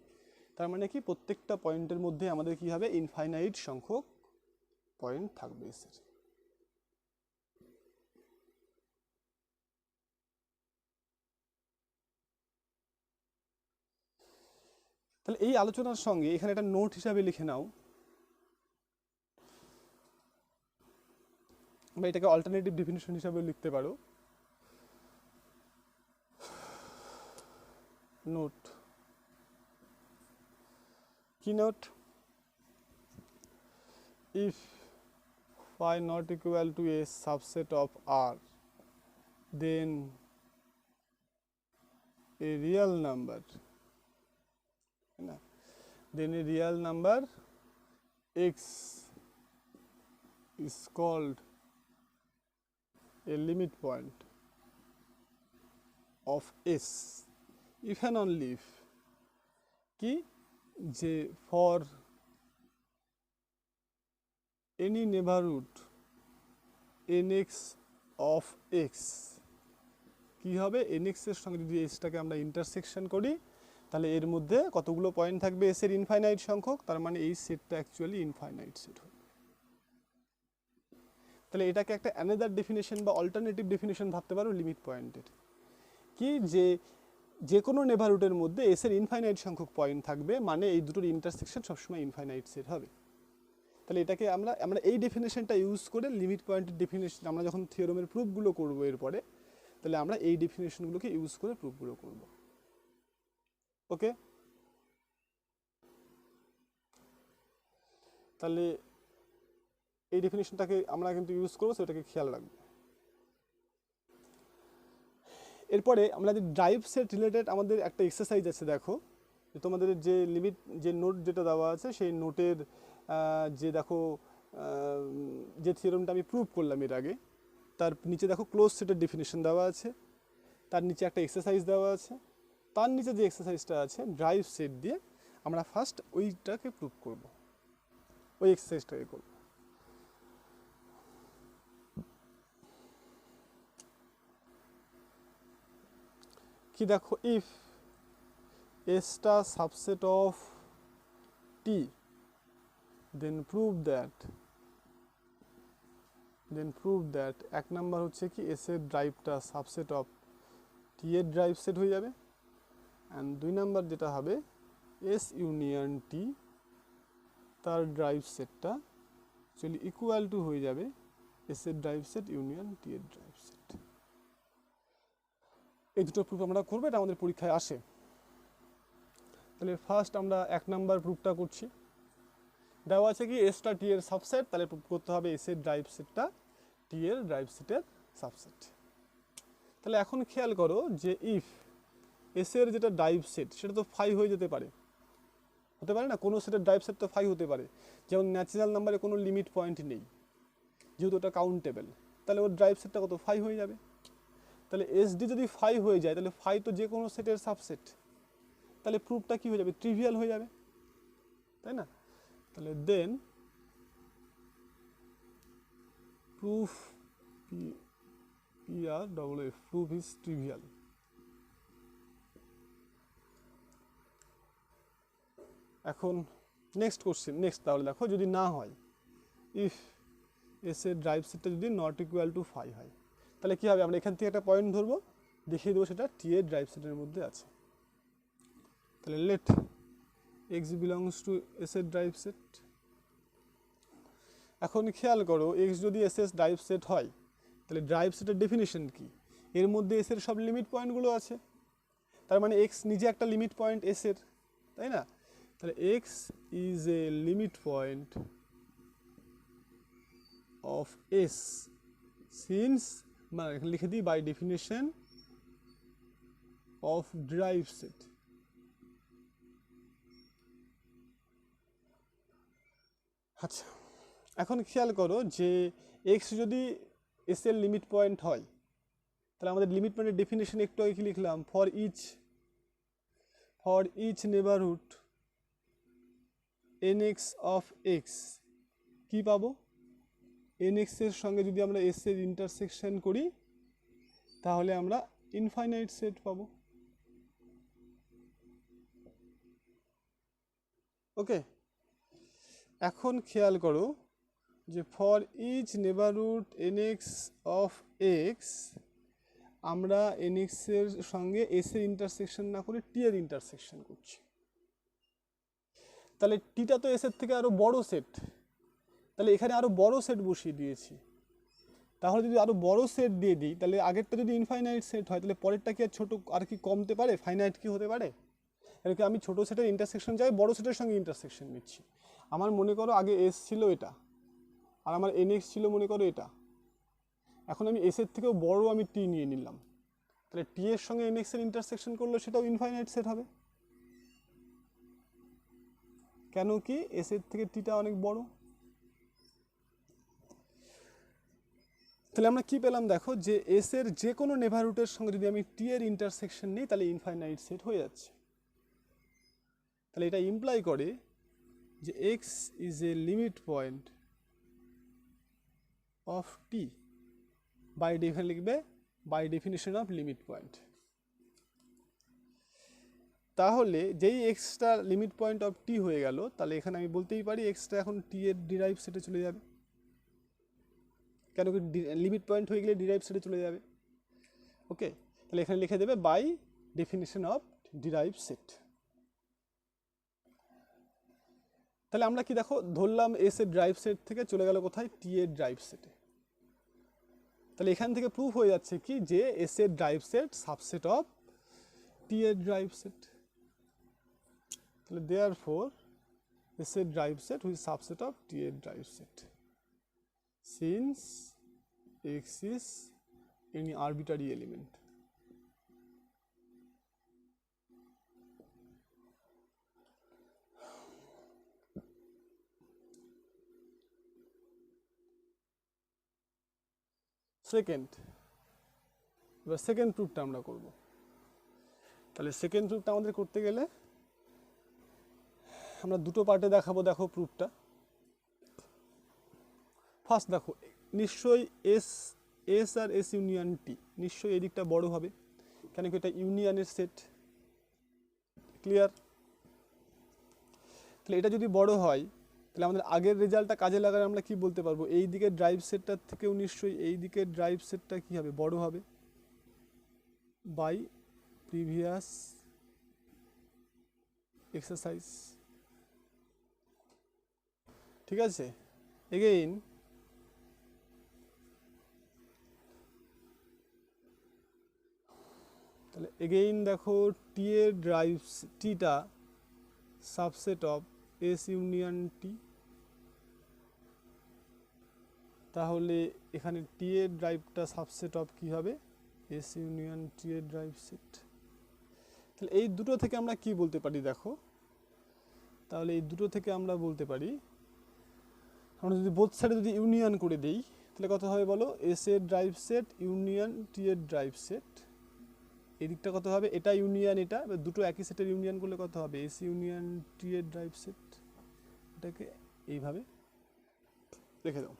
তার মানে কি প্রত্যেকটা পয়েন্টের মধ্যে আমাদের কি হবে, ইনফাইনাইট সংখ্যক পয়েন্ট থাকবে এসের। তাহলে এই আলোচনার সঙ্গে এখানে একটা নোট হিসাবে লিখে নাও, বা এটাকে অল্টারনেটিভ ডেফিনিশন হিসাবে লিখতে পারো। নোট, কি note? if phi not equal to a subset of R, then a real number, then a real number x is called a limit point of S, if and only if কি, যে for any neighborhood nx of x, কি হবে, nx এর সঙ্গে যদি এসটাকে আমরা intersection করি, তাহলে এর মধ্যে কতগুলো পয়েন্ট থাকবে এস এর ইনফাইনাইট সংখ্যক। তার মানে এই সেটটা অ্যাকচুয়ালি ইনফাইনাইট সেট হবে। তাহলে এটাকে একটা অ্যানাদার ডেফিনেশন বা অল্টারনেটিভ ডেফিনেশন ভাবতে পারো লিমিট পয়েন্টের, কি যে কোনো নেবারহুডের মধ্যে এস এর ইনফাইনাইট সংখ্যক পয়েন্ট থাকবে, মানে এই দুটোর ইন্টারসেকশন সবসময় ইনফাইনাইট সেট হবে। তাহলে এটাকে আমরা এই ডেফিনেশনটা ইউজ করে লিমিট পয়েন্টের ডেফিনেশন আমরা যখন থিওরেমের প্রুফগুলো করবো এরপরে, তাহলে আমরা এই ডেফিনেশনগুলোকে ইউজ করে প্রুফগুলো করব। ওকে, তাহলে এই ডেফিনেশনটাকে আমরা কিন্তু ইউজ করবো, সেটাকে খেয়াল রাখবো। এরপরে আমরা যে ড্রাইভ সেট রিলেটেড আমাদের একটা এক্সারসাইজ আছে, দেখো যে তোমাদের যে লিমিট, যে নোট যেটা দেওয়া আছে সেই নোটের যে দেখো যে থিওরেমটা আমি প্রুভ করলাম এর আগে, তার নিচে দেখো ক্লোজ সেটের ডেফিনেশন দেওয়া আছে, তার নিচে একটা এক্সারসাইজ দেওয়া আছে, তার নিচে যে এক্সারসাইজটা আছে ড্রাইভ সেট দিয়ে আমরা ফার্স্ট ওইটাকে প্রুভ করব, ওই এক্সারসাইজটাকে করব। কি দেখো, ইফ এসটা subset of T, then prove that এক নাম্বার হচ্ছে কি এস এর ড্রাইভটা সাবসেট অফ টি এর ড্রাইভ সেট হয়ে যাবে, অ্যান্ড দুই নাম্বার যেটা হবে এস ইউনিয়ন টি, তার ড্রাইভ সেটটা অ্যাকচুয়ালি ইকুয়াল টু হয়ে যাবে এস এর ড্রাইভ সেট ইউনিয়ন টি এর ড্রাইভ সেট। এই দুটো প্রুফ আমরা করবো, এটা আমাদের পরীক্ষায় আসে। তাহলে ফার্স্ট আমরা এক নাম্বার প্রুফটা করছি। দেওয়া আছে কি এসটা টি এর সাবসেট, তাহলে প্রুফ করতে হবে এস এর ড্রাইভ সেটটা টি এর ড্রাইভ সেটের সাবসেট। তাহলে এখন খেয়াল করো যে ইফ এস এর যেটা ড্রাইভ সেট সেটা তো ফাই হয়ে যেতে পারে, হতে পারে না, কোনো সেটের ড্রাইভ সেট তো ফাই হতে পারে, যেমন ন্যাচারাল নাম্বারে কোনো লিমিট পয়েন্ট নেই, যেহেতু ওটা কাউন্টেবল, তাহলে ওর ড্রাইভ সেটটা কত, ফাই হয়ে যাবে। তাহলে এসডি যদি ফাই হয়ে যায়, তাহলে ফাই তো যে কোনো সেটের সাবসেট, তাহলে প্রুফটা কি হয়ে যাবে, ট্রিভিয়াল হয়ে যাবে, তাই না? তাহলে দেন প্রুফ প্রুফ ইজ ট্রিভিয়াল। এখন নেক্সট কোশ্চেন, নেক্সট তাহলে দেখো যদি না হয়, ইফ এস এর ড্রাইভ সেটটা যদি নট ইকুয়াল টু ফাই হয়, তাহলে কি হবে, আমরা এখান থেকে একটা পয়েন্ট ধরবো, দেখিয়ে দেবো সেটা টি এর ড্রাইভ সেটের মধ্যে আছে। তাহলে let x belongs to S এর ড্রাইভ সেট। এখন খেয়াল করো এক্স যদি এস এস ড্রাইভ সেট হয় তাহলে ড্রাইভ সেটের ডেফিনিশন কি, এর মধ্যে এস এর সব লিমিট পয়েন্টগুলো আছে, তার মানে এক্স নিজে একটা লিমিট পয়েন্ট এস এর, তাই না? তাহলে x is a limit point of S since, মানে এখানে লিখে দিই by definition of derived set. আচ্ছা, এখন খেয়াল করো যে এক্স যদি এস এর লিমিট পয়েন্ট হয় তাহলে আমাদের লিমিট পয়েন্টের ডেফিনেশন একটু আগে কি লিখলাম, for each neighbourhood N x of x কী পাবো, এন এক্সের সঙ্গে যদি আমরা এস এর ইন্টারসেকশন করি তাহলে আমরা ইনফাইনাইট সেট পাবো। ওকে, এখন খেয়াল করো যে for each neighbourhood N x of x আমরা এন এক্সের সঙ্গে এস এর ইন্টারসেকশন না করে টি এর ইন্টারসেকশন করছি। তাহলে টিটা তো এস এর থেকে আরও বড় সেট, তাহলে এখানে আরও বড় সেট বসিয়ে দিয়েছি। তাহলে যদি আরও বড় সেট দিয়ে দিই তাহলে আগেরটা যদি ইনফাইনাইট সেট হয় তাহলে পরেরটা কি আর ছোটো আর কি কমতে পারে, ফাইনাইট কি হতে পারে? এরকম আমি ছোটো সেটের ইন্টারসেকশন যাই বড় সেটের সঙ্গে ইন্টারসেকশন নিচ্ছি। আমার মনে করো আগে এস ছিল এটা আর আমার এন এক্স ছিল মনে করো এটা, এখন আমি এস এর থেকেও বড় আমি টি নিয়ে নিলাম, তাহলে টি এর সঙ্গে এন এক্স এর ইন্টারসেকশন করলে সেটাও ইনফাইনাইট সেট হবে। কেন কি এস এর থেকে টিটা অনেক বড়। তাহলে আমরা কি পেলাম দেখো যে এস এর যে কোনো নেভারহুডের সঙ্গে যদি আমি টি এর ইন্টারসেকশন নিই তাহলে ইনফাইনাইট সেট হয়ে যাচ্ছে। তাহলে এটা ইমপ্লাই করে যে x is a limit point of T by লিখবে by definition of limit point. তাহলে যেই এক্সটা লিমিট পয়েন্ট অফ টি হয়ে গেল তাহলে এখানে আমি বলতেই পারি এক্সটা এখন টি এর ডিরাইভ সেটে চলে যাবে। কেন কি লিমিট পয়েন্ট হয়ে গেলে ডিরাইভ সেটে চলে যাবে। ওকে, তাহলে এখানে লিখে দেবে by definition of derived set. তাহলে আমরা কি দেখো ধরলাম এস এর ড্রাইভ সেট থেকে চলে গেল কোথায়, টি এর ড্রাইভ সেটে। তাহলে এখান থেকে প্রুফ হয়ে যাচ্ছে কি যে এস এর derived set subset of T এর ড্রাইভ সেট। তাহলে দেয়ারফর এস এর derived set is subset of T এর derived set since x is any arbitrary element. Second, এবার সেকেন্ড প্রুফটা আমরা করব। তাহলে সেকেন্ড প্রুফটা আমাদের করতে গেলে আমরা দুটো পার্টে দেখাবো। দেখো প্রুফটা ফার্স্ট দেখো নিশ্চয়ই এস আর এস ইউনিয়ন টি নিশ্চয়ই এই দিকটা বড় হবে, কেন কি এটা ইউনিয়নের সেট। ক্লিয়ার? তাহলে এটা যদি বড় হয় তাহলে আমাদের আগের রেজাল্টটা কাজে লাগালে আমরা কি বলতে পারবো, এই দিকের ড্রাইভ সেটটার থেকেও নিশ্চয়ই এই দিকের ড্রাইভ সেটটা কি হবে, বড় হবে বাই প্রিভিয়াস এক্সারসাইজ। ঠিক আছে, এগেইন তাহলে এগেইন দেখো টি এর ড্রাইভ টিটা subset of S union T, তাহলে এখানে টি এর ড্রাইভটা সাবসেট অফ কি হবে, এস ইউনিয়ন টি এর ড্রাইভ সেট। তাহলে এই দুটো থেকে আমরা কি বলতে পারি দেখো, তাহলে এই দুটো থেকে আমরা বলতে পারি আমরা যদি বোথ সাইডে যদি ইউনিয়ন করে দিই তাহলে কত হবে বলো, এস এর ড্রাইভ সেট ইউনিয়ন টি এর ড্রাইভ সেট। এই দিকটা কত হবে, এটা ইউনিয়ন এটা, এবার দুটো একই সেটের ইউনিয়ন করলে কত হবে, এস ইউনিয়ন টি এর ড্রাইভ সেট। এটাকে এইভাবে রেখে দাও।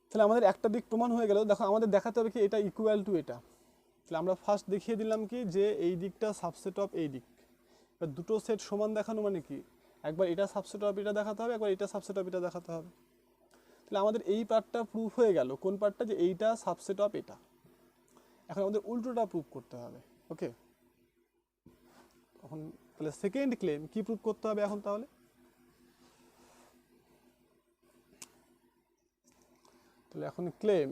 তাহলে আমাদের একটা দিক প্রমাণ হয়ে গেল। দেখো আমাদের দেখাতে হবে কি এটা ইকুয়াল টু এটা। তাহলে আমরা ফার্স্ট দেখিয়ে দিলাম কি যে এই দিকটা সাবসেট অফ এই দিক। এবার দুটো সেট সমান দেখানো মানে কি, একবার এটা সাবসেট অফ এটা দেখাতে হবে, একবার এটা সাবসেট অফ এটা দেখাতে হবে। তাহলে আমাদের এই পার্টটা প্রুফ হয়ে গেল। কোন পার্টটা, যে এইটা সাবসেট অফ এটা। এখন আমাদের উল্টোটা প্রুভ করতে হবে। ওকে, এখন তাহলে সেকেন্ড ক্লেম কি প্রুভ করতে হবে এখন? তাহলে এখন ক্লেম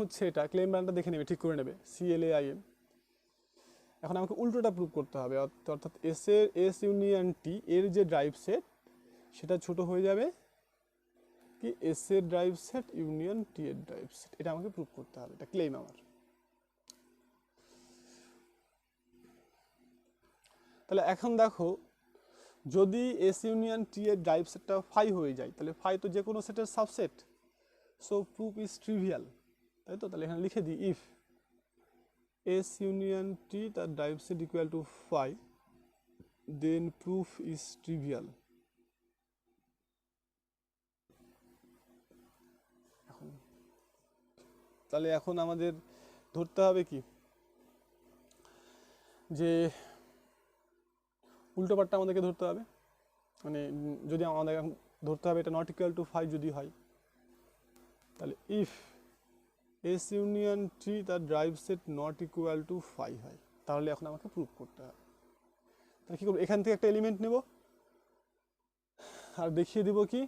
হচ্ছে এটা, ক্লেম ব্র্যান্ডটা দেখে নেবে, ঠিক করে নেবে, CLAIM। এখন আমাকে উল্টোটা প্রুভ করতে হবে, অর্থাৎ এস ইউনিয়ন টি এর যে ড্রাইভ সেট সেটা ছোট হয়ে যাবে কি এস এর ড্রাইভ সেট ইউনিয়ন টি এর ড্রাইভ সেট। এটা আমাকে প্রুভ করতে হবে, এটা ক্লেম আমার। তাহলে এখন দেখো, যদি এস ইউনিয়ন টি এর ড্রাইভ সেটটা ফাই হয়ে যায়, তাহলে ফাই তো যে কোনো সেটের subset, so proof is trivial, তাই তো? তাহলে এখানে লিখে দিই, ইফ এস ইউনিয়ন টি তার derived set equal to phi, then proof is trivial. তাহলে এখন আমাদের ধরতে হবে কি, যে উল্টো পার্টটা আমাদেরকে ধরতে হবে, মানে যদি আমাদের ধরতে হবে এটা নট ইকুয়াল টু ফাই যদি হয়, তাহলে ইফ এস ইউনিয়ন টি তার derived set not equal to phi হয়, তাহলে এখন আমাকে প্রুভ করতে হবে। তাহলে কী করবো, এখান থেকে একটা এলিমেন্ট নেব আর দেখিয়ে দিব কি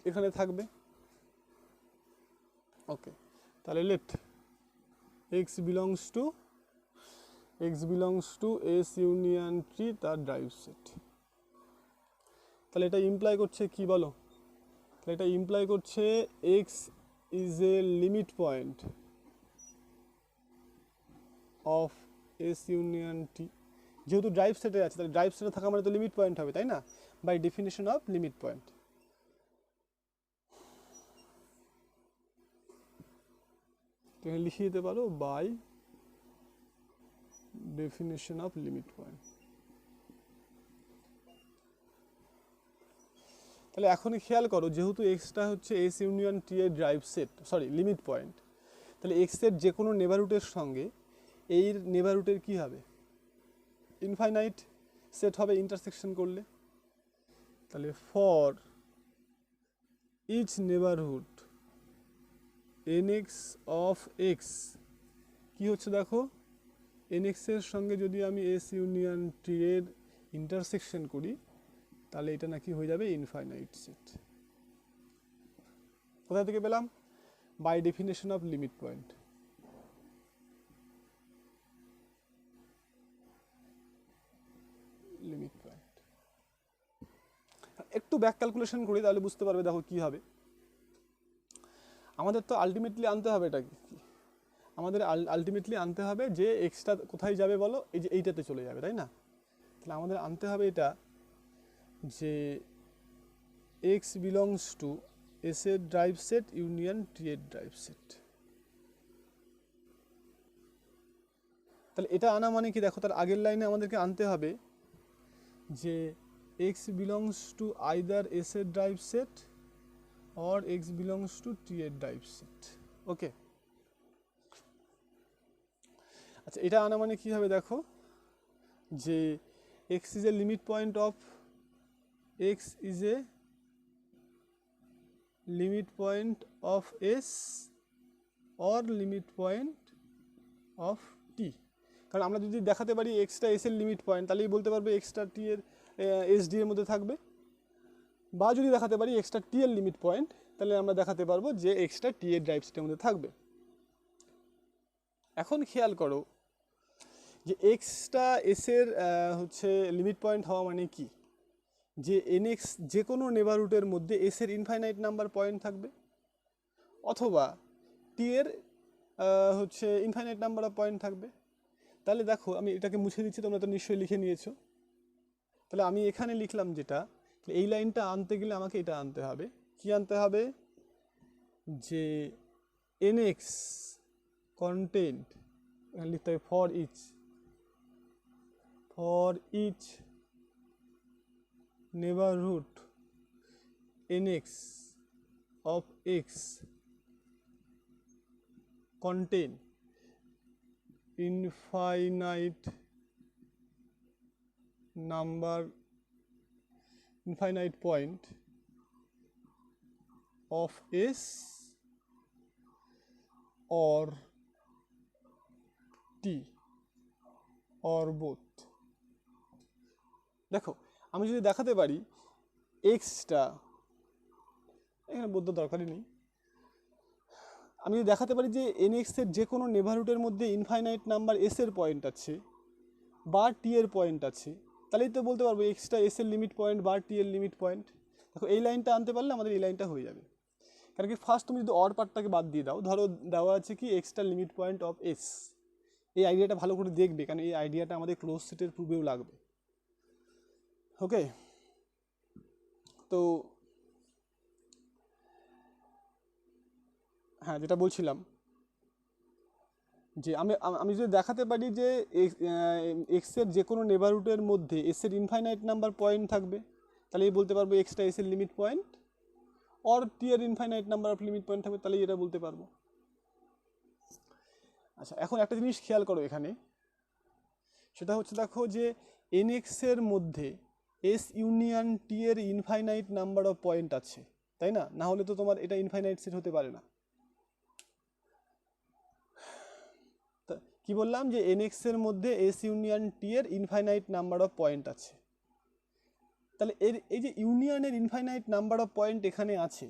এখানে থাকবে। ওকে, তাহলে let x belongs to S union T তার ড্রাইভ সেট। তাহলে এটা ইমপ্লাই করছে কি বলো? তাহলে এটা ইমপ্লাই করছে x is a limit point of S union টি। যেহেতু ড্রাইভ সেটে আছে, তাহলে ড্রাইভ সেটে থাকা মানে তো লিমিট পয়েন্ট হবে, তাই না? By definition of limit point. তুমি লিখিয়ে দিতে পারো by definition of limit point. তাহলে এখনই খেয়াল করো, যেহেতু এক্সটা হচ্ছে এস ইউনিয়ন টি এর derived set, sorry limit point, তাহলে এক্সের যে কোনো নেবারহুডের সঙ্গে এই নেবারহুডের কি হবে? ইনফাইনাইট সেট হবে ইন্টারসেকশন করলে। তাহলে for each neighbourhood Nx of x কি হচ্ছে দেখো, এনএক্স এর সঙ্গে যদি আমি এস ইউনিয়ন টি এর ইন্টারসেকশন করি, তাহলে এটা নাকি হয়ে যাবে ইনফাইনাইট সেট। কোথা থেকে পেলাম? By definition of limit point. Limit point একটু ব্যাক ক্যালকুলেশন করি, তাহলে বুঝতে পারবে। দেখো কি হবে, আমাদের তো আলটিমেটলি আনতে হবে এটা কি, আমাদের আলটিমেটলি আনতে হবে যে এক্সটা কোথায় যাবে বলো, এই যে এইটাতে চলে যাবে, তাই না? তাহলে আমাদের আনতে হবে এটা, যে এক্স বিলংস টু এস এর ড্রাইভ সেট ইউনিয়ন টি এর ড্রাইভ সেট। তাহলে এটা আনা মানে কি, দেখো তার আগের লাইনে আমাদেরকে আনতে হবে যে x belongs to either S এর derived set or x belongs to T এর ড্রাইভ সেট। ওকে, আচ্ছা এটা আনা মানে কি হবে, দেখো যে x is a limit point of x is a limit point of S or limit point of T. কারণ আমরা যদি দেখাতে পারি এক্সটা এস এর লিমিট পয়েন্ট, তাহলেই বলতে পারবে এক্সটা টি এর এস ডি এর মধ্যে থাকবে, বা যদি দেখাতে পারি এক্সটা টি এর লিমিট পয়েন্ট, তাহলে আমরা দেখাতে পারবো যে এক্সটা টি এর ড্রাইভ সেটের মধ্যে থাকবে। এখন খেয়াল করো যে এক্সটা এস এর হচ্ছে লিমিট পয়েন্ট হওয়া মানে কি, যে এনএক্স যে কোনো নেবারহুডের মধ্যে এস এর ইনফাইনাইট নাম্বার পয়েন্ট থাকবে, অথবা টি এর হচ্ছে ইনফাইনাইট নাম্বার অফ পয়েন্ট থাকবে। তাহলে দেখো আমি এটাকে মুছে দিচ্ছি, তোমরা তো নিশ্চয়ই লিখে নিয়েছো। তাহলে আমি এখানে লিখলাম যেটা, এই লাইনটা আনতে গেলে আমাকে এটা আনতে হবে, কি আনতে হবে, যে এনএক্স কন্টেন্ট এখানে লিখতে হবে for each neighbourhood Nx of x contain infinite point of s or t or both। দেখো আমি যদি দেখাতে পারি এক্সটা, এখানে বোধ দরকারই নেই, আমি যদি দেখাতে পারি যে nx এর যে কোনো নেভারহুডের মধ্যে ইনফাইনাইট নাম্বার s এর পয়েন্ট আছে বা t এর পয়েন্ট আছে, তাহলেই তো বলতে পারবো এক্সটা s এর লিমিট পয়েন্ট বা t এর লিমিট পয়েন্ট। দেখো এই লাইনটা আনতে পারলে আমাদের এই লাইনটা হয়ে যাবে। কারণ কি ফার্স্ট তুমি যদি অর পার্টটাকে বাদ দিয়ে দাও, ধরো দেওয়া আছে কি extra limit point of s, এই আইডিয়াটা ভালো করে দেখবে কারণ এই আইডিয়াটা আমাদের ক্লোজ সেটের প্রুফেও লাগবে। ওকে, তো হ্যাঁ যেটা বলছিলাম যে আমি যদি দেখাতে পারি যে এক্সের যে কোনো নেবারহুডের মধ্যে এস এর ইনফাইনাইট নাম্বার পয়েন্ট থাকবে, তাহলে এই বলতে পারবো এক্সটা এস এর লিমিট পয়েন্ট, অর টি এর infinite number of limit point থাকবে, তাহলে এটা বলতে পারবো। আচ্ছা এখন একটা জিনিস খেয়াল করো এখানে, সেটা হচ্ছে দেখো যে এনএক্স এর মধ্যে এস ইউনিয়ন টি এর ইনফাইনাইট নাম্বার অফ পয়েন্ট আছে, তাই না? না হলে তো তোমার এটা ইনফাইনাইট সেট হতে পারে না। কি বললাম যে nx এর মধ্যে s ইউনিয়ন t এর ইনফাইনাইট নাম্বার অফ পয়েন্ট আছে, তাহলে এই যে ইউনিয়নের ইনফাইনাইট নাম্বার অফ পয়েন্ট এখানে আছে,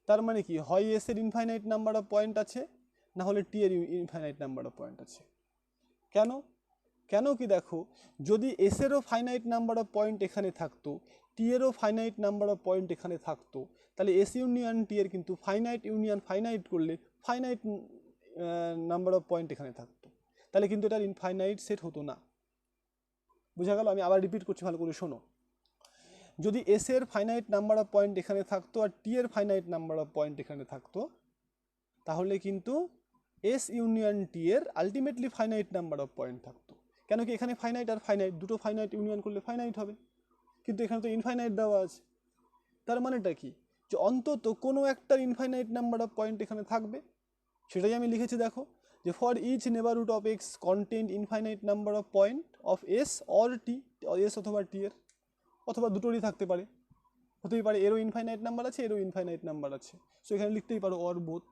তার মানে কি হয় s এর ইনফাইনাইট নাম্বার অফ পয়েন্ট আছে, না হলে t এর ইনফাইনাইট নাম্বার অফ পয়েন্ট আছে। কেন কেন কি দেখো, যদি s এরও ফাইনাইট নাম্বার অফ পয়েন্ট এখানে থাকতো, t এরও ফাইনাইট নাম্বার অফ পয়েন্ট এখানে থাকতো, তাহলে s ইউনিয়ন t এর কিন্তু ফাইনাইট ইউনিয়ন ফাইনাইট করলে ফাইনাইট নাম্বার অফ পয়েন্ট এখানে থাকতো, তাহলে কিন্তু এটার ইনফাইনাইট সেট হতো না। বুঝা গেল? আমি আবার রিপিট করছি, ভালো করে শোনো। যদি এস এর ফাইনাইট নাম্বার অফ পয়েন্ট এখানে থাকতো আর টি এর ফাইনাইট নাম্বার অফ পয়েন্ট এখানে থাকতো, তাহলে কিন্তু এস ইউনিয়ন টি এর ultimately finite number of point থাকতো। কেন কি এখানে ফাইনাইট আর ফাইনাইট দুটো ফাইনাইট ইউনিয়ন করলে ফাইনাইট হবে, কিন্তু এখানে তো ইনফাইনাইট দেওয়া আছে। তার মানেটা কি, যে অন্তত কোনো একটার ইনফাইনাইট নাম্বার অফ পয়েন্ট এখানে থাকবে। সেটাই আমি লিখেছি, দেখো যে for each neighbourhood of x contain infinite number of point of S or T, S অথবা টি এর, অথবা দুটোরই থাকতে পারে, হতেই পারে এরও ইনফাইনাইট নাম্বার আছে এরও ইনফাইনাইট নাম্বার আছে, সো এখানে লিখতেই পারো অর বোথ।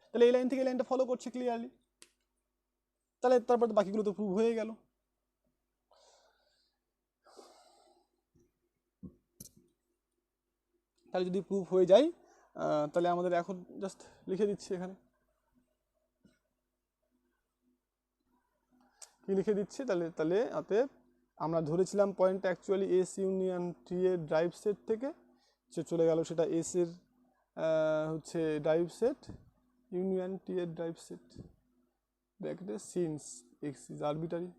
তাহলে এই লাইন থেকে এই লাইনটা ফলো করছে ক্লিয়ারলি, তাহলে তারপর বাকিগুলো তো প্রুভ হয়ে গেল। তাহলে যদি প্রুভ হয়ে যায় তাহলে আমাদের এখন জাস্ট লিখে দিচ্ছি এখানে কি লিখে দিচ্ছি, তাহলে অতএব আমরা ধরেছিলাম পয়েন্টটা অ্যাকচুয়ালি এস ইউনিয়ন টি এর ড্রাইভ সেট থেকে সে চলে গেল সেটা এস এর হচ্ছে ড্রাইভ সেট ইউনিয়ন টি এর ড্রাইভ সেট ব্র্যাকেটে সিন্স এক্স ইজ আরবিটারি,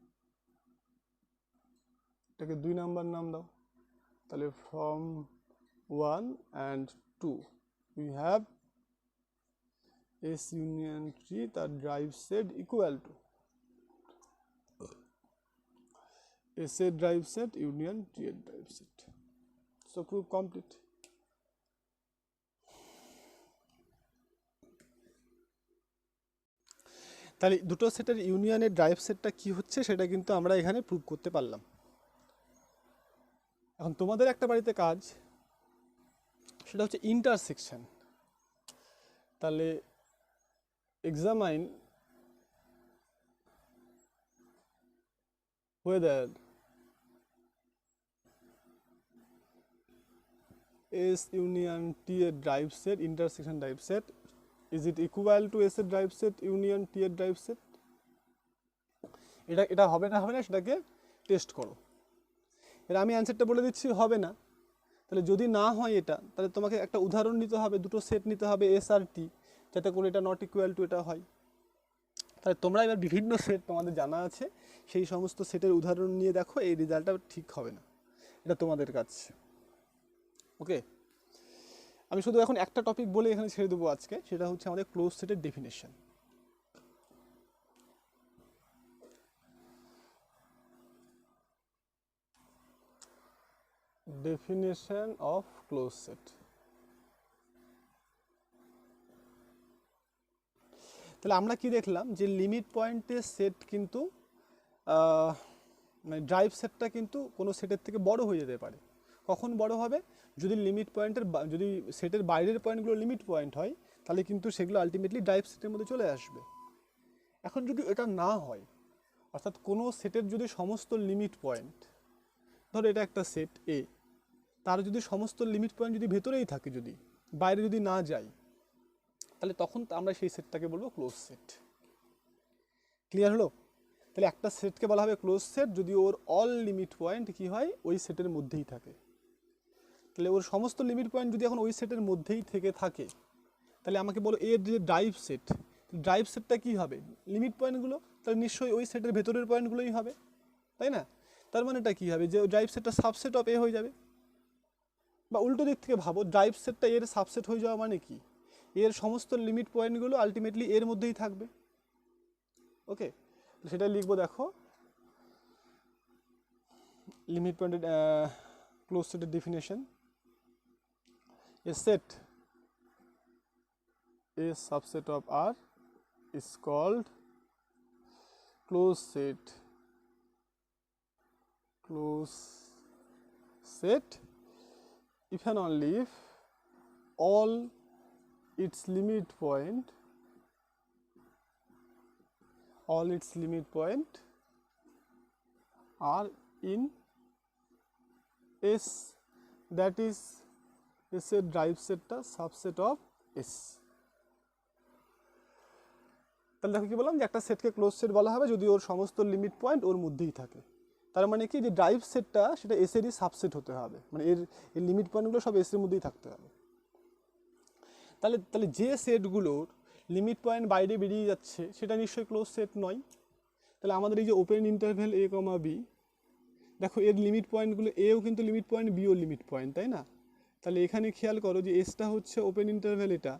এটাকে 2 নাম্বার নাম দাও। তাহলে from 1 and 2 we have S union T তার derived set equal to S এর ড্রাইভ সেট ইউনিয়ন T এর derived set. So proof complete. তাহলে দুটো সেটের ইউনিয়নের ড্রাইভ সেটটা কি হচ্ছে সেটা কিন্তু আমরা এখানে প্রুভ করতে পারলাম। এখন তোমাদের একটা বাড়িতে কাজ, সেটা হচ্ছে ইন্টারসেকশন। তাহলে examine whether S union T এর drive set intersection drive set is it equal to S এর drive set union T এর drive set। এটা হবে না সেটাকে টেস্ট করো। এটা আমি অ্যান্সারটা বলে দিচ্ছি হবে না, তাহলে যদি না হয় এটা, তাহলে তোমাকে একটা উদাহরণ নিতে হবে, দুটো সেট নিতে হবে এস আর টি, যাতে করে এটা নট ইকুয়াল টু এটা হয়। তাহলে তোমরা এবার বিভিন্ন সেট তোমাদের জানা আছে, সেই সমস্ত সেটের উদাহরণ নিয়ে দেখো, এই রেজাল্টটা ঠিক হবে না, এটা তোমাদের কাজ। ওকে, আমি শুধু এখন একটা টপিক বলে এখানে ছেড়ে দেবো আজকে, সেটা হচ্ছে আমাদের ক্লোজ সেটের definition. Definition of close set. তাহলে আমরা কি দেখলাম যে লিমিট পয়েন্টের সেট কিন্তু মানে ড্রাইভ সেটটা কিন্তু কোনো সেটের থেকে বড় হয়ে যেতে পারে। কখন বড় হবে? যদি লিমিট পয়েন্টের যদি সেটের বাইরের পয়েন্টগুলো লিমিট পয়েন্ট হয়, তাহলে কিন্তু সেগুলো আলটিমেটলি ড্রাইভ সেটের মধ্যে চলে আসবে। এখন যদি এটা না হয়, অর্থাৎ কোনো সেটের যদি সমস্ত লিমিট পয়েন্ট, ধরো এটা একটা সেট এ, তার যদি সমস্ত লিমিট পয়েন্ট যদি ভেতরেই থাকে, যদি বাইরে যদি না যায়, তাহলে তখন আমরা সেই সেটটাকে বলবো ক্লোজ সেট। ক্লিয়ার হলো? তাহলে একটা সেটকে বলা হবে ক্লোজ সেট যদি ওর অল লিমিট পয়েন্ট কি হয়, ওই সেটের মধ্যেই থাকে। তাহলে ওর সমস্ত লিমিট পয়েন্ট যদি এখন ওই সেটের মধ্যেই থেকে থাকে, তাহলে আমাকে বলো এর যে ড্রাইভ সেট, ড্রাইভ সেটটা কী হবে, লিমিট পয়েন্টগুলো তাহলে নিশ্চয়ই ওই সেটের ভেতরের পয়েন্টগুলোই হবে, তাই না? তার মানে এটা কী হবে, যে ড্রাইভ সেটটা সাবসেট অফ এ হয়ে যাবে। বা উল্টো দিক থেকে ভাবো, ড্রাইভ সেটটা এর সাবসেট হয়ে যাওয়া মানে কি, এর সমস্ত লিমিট পয়েন্টগুলো আলটিমেটলি এর মধ্যেই থাকবে। ওকে, সেটা লিখবো, দেখো লিমিট পয়েন্টের ক্লোজ সেটের definition, a set a subset of R is called closed set if and only if all its limit point are in S, that is S এর ড্রাইভ সেটটা সাবসেট অফ S। তাহলে দেখো কি বললাম, যে একটা সেটকে ক্লোজ সেট বলা হবে যদি ওর সমস্ত লিমিট পয়েন্ট ওর মধ্যেই থাকে। তার মানে কি, যে ড্রাইভ সেটটা সেটা এস এরই সাবসেট হতে হবে, মানে এর লিমিট পয়েন্টগুলো সব এস এর মধ্যেই থাকতে হবে। তাহলে যে সেটগুলোর লিমিট পয়েন্ট বাইরে বেরিয়ে যাচ্ছে সেটা নিশ্চয়ই ক্লোজ সেট নয়। তাহলে আমাদের এই যে open interval a comma b, দেখো এর লিমিট পয়েন্টগুলো, এও কিন্তু লিমিট পয়েন্ট, বিও লিমিট পয়েন্ট, তাই না? তাহলে এখানে খেয়াল করো যে এসটা হচ্ছে ওপেন ইন্টারভ্যাল এটা,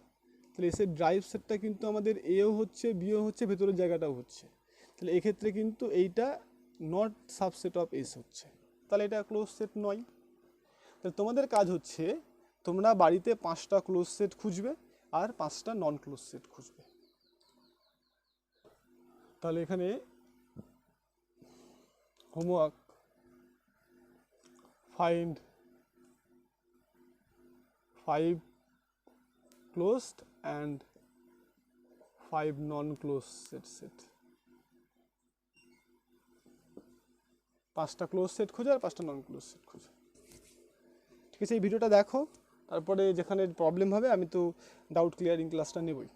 তাহলে এসের ড্রাইভ সেটটা কিন্তু আমাদের এও হচ্ছে, বিও হচ্ছে, ভেতরের জায়গাটাও হচ্ছে। তাহলে এক্ষেত্রে কিন্তু এইটা নট সাবসেট অফ এস হচ্ছে, তাহলে এটা ক্লোজ সেট নয়। তাহলে তোমাদের কাজ হচ্ছে, তোমরা বাড়িতে 5টা ক্লোজ সেট খুঁজবে আর 5টা নন ক্লোজ সেট খুঁজবে। তাহলে এখানে homework, find 5 closed and 5 non-closed set 5টা ক্লোজ সেট খুঁজো আর 5টা নন ক্লোজ সেট খুঁজো। ঠিক আছে, এই ভিডিওটা দেখো, তারপরে যেখানে প্রবলেম হবে আমি তো ডাউট ক্লিয়ারিং ক্লাসটা নেবই।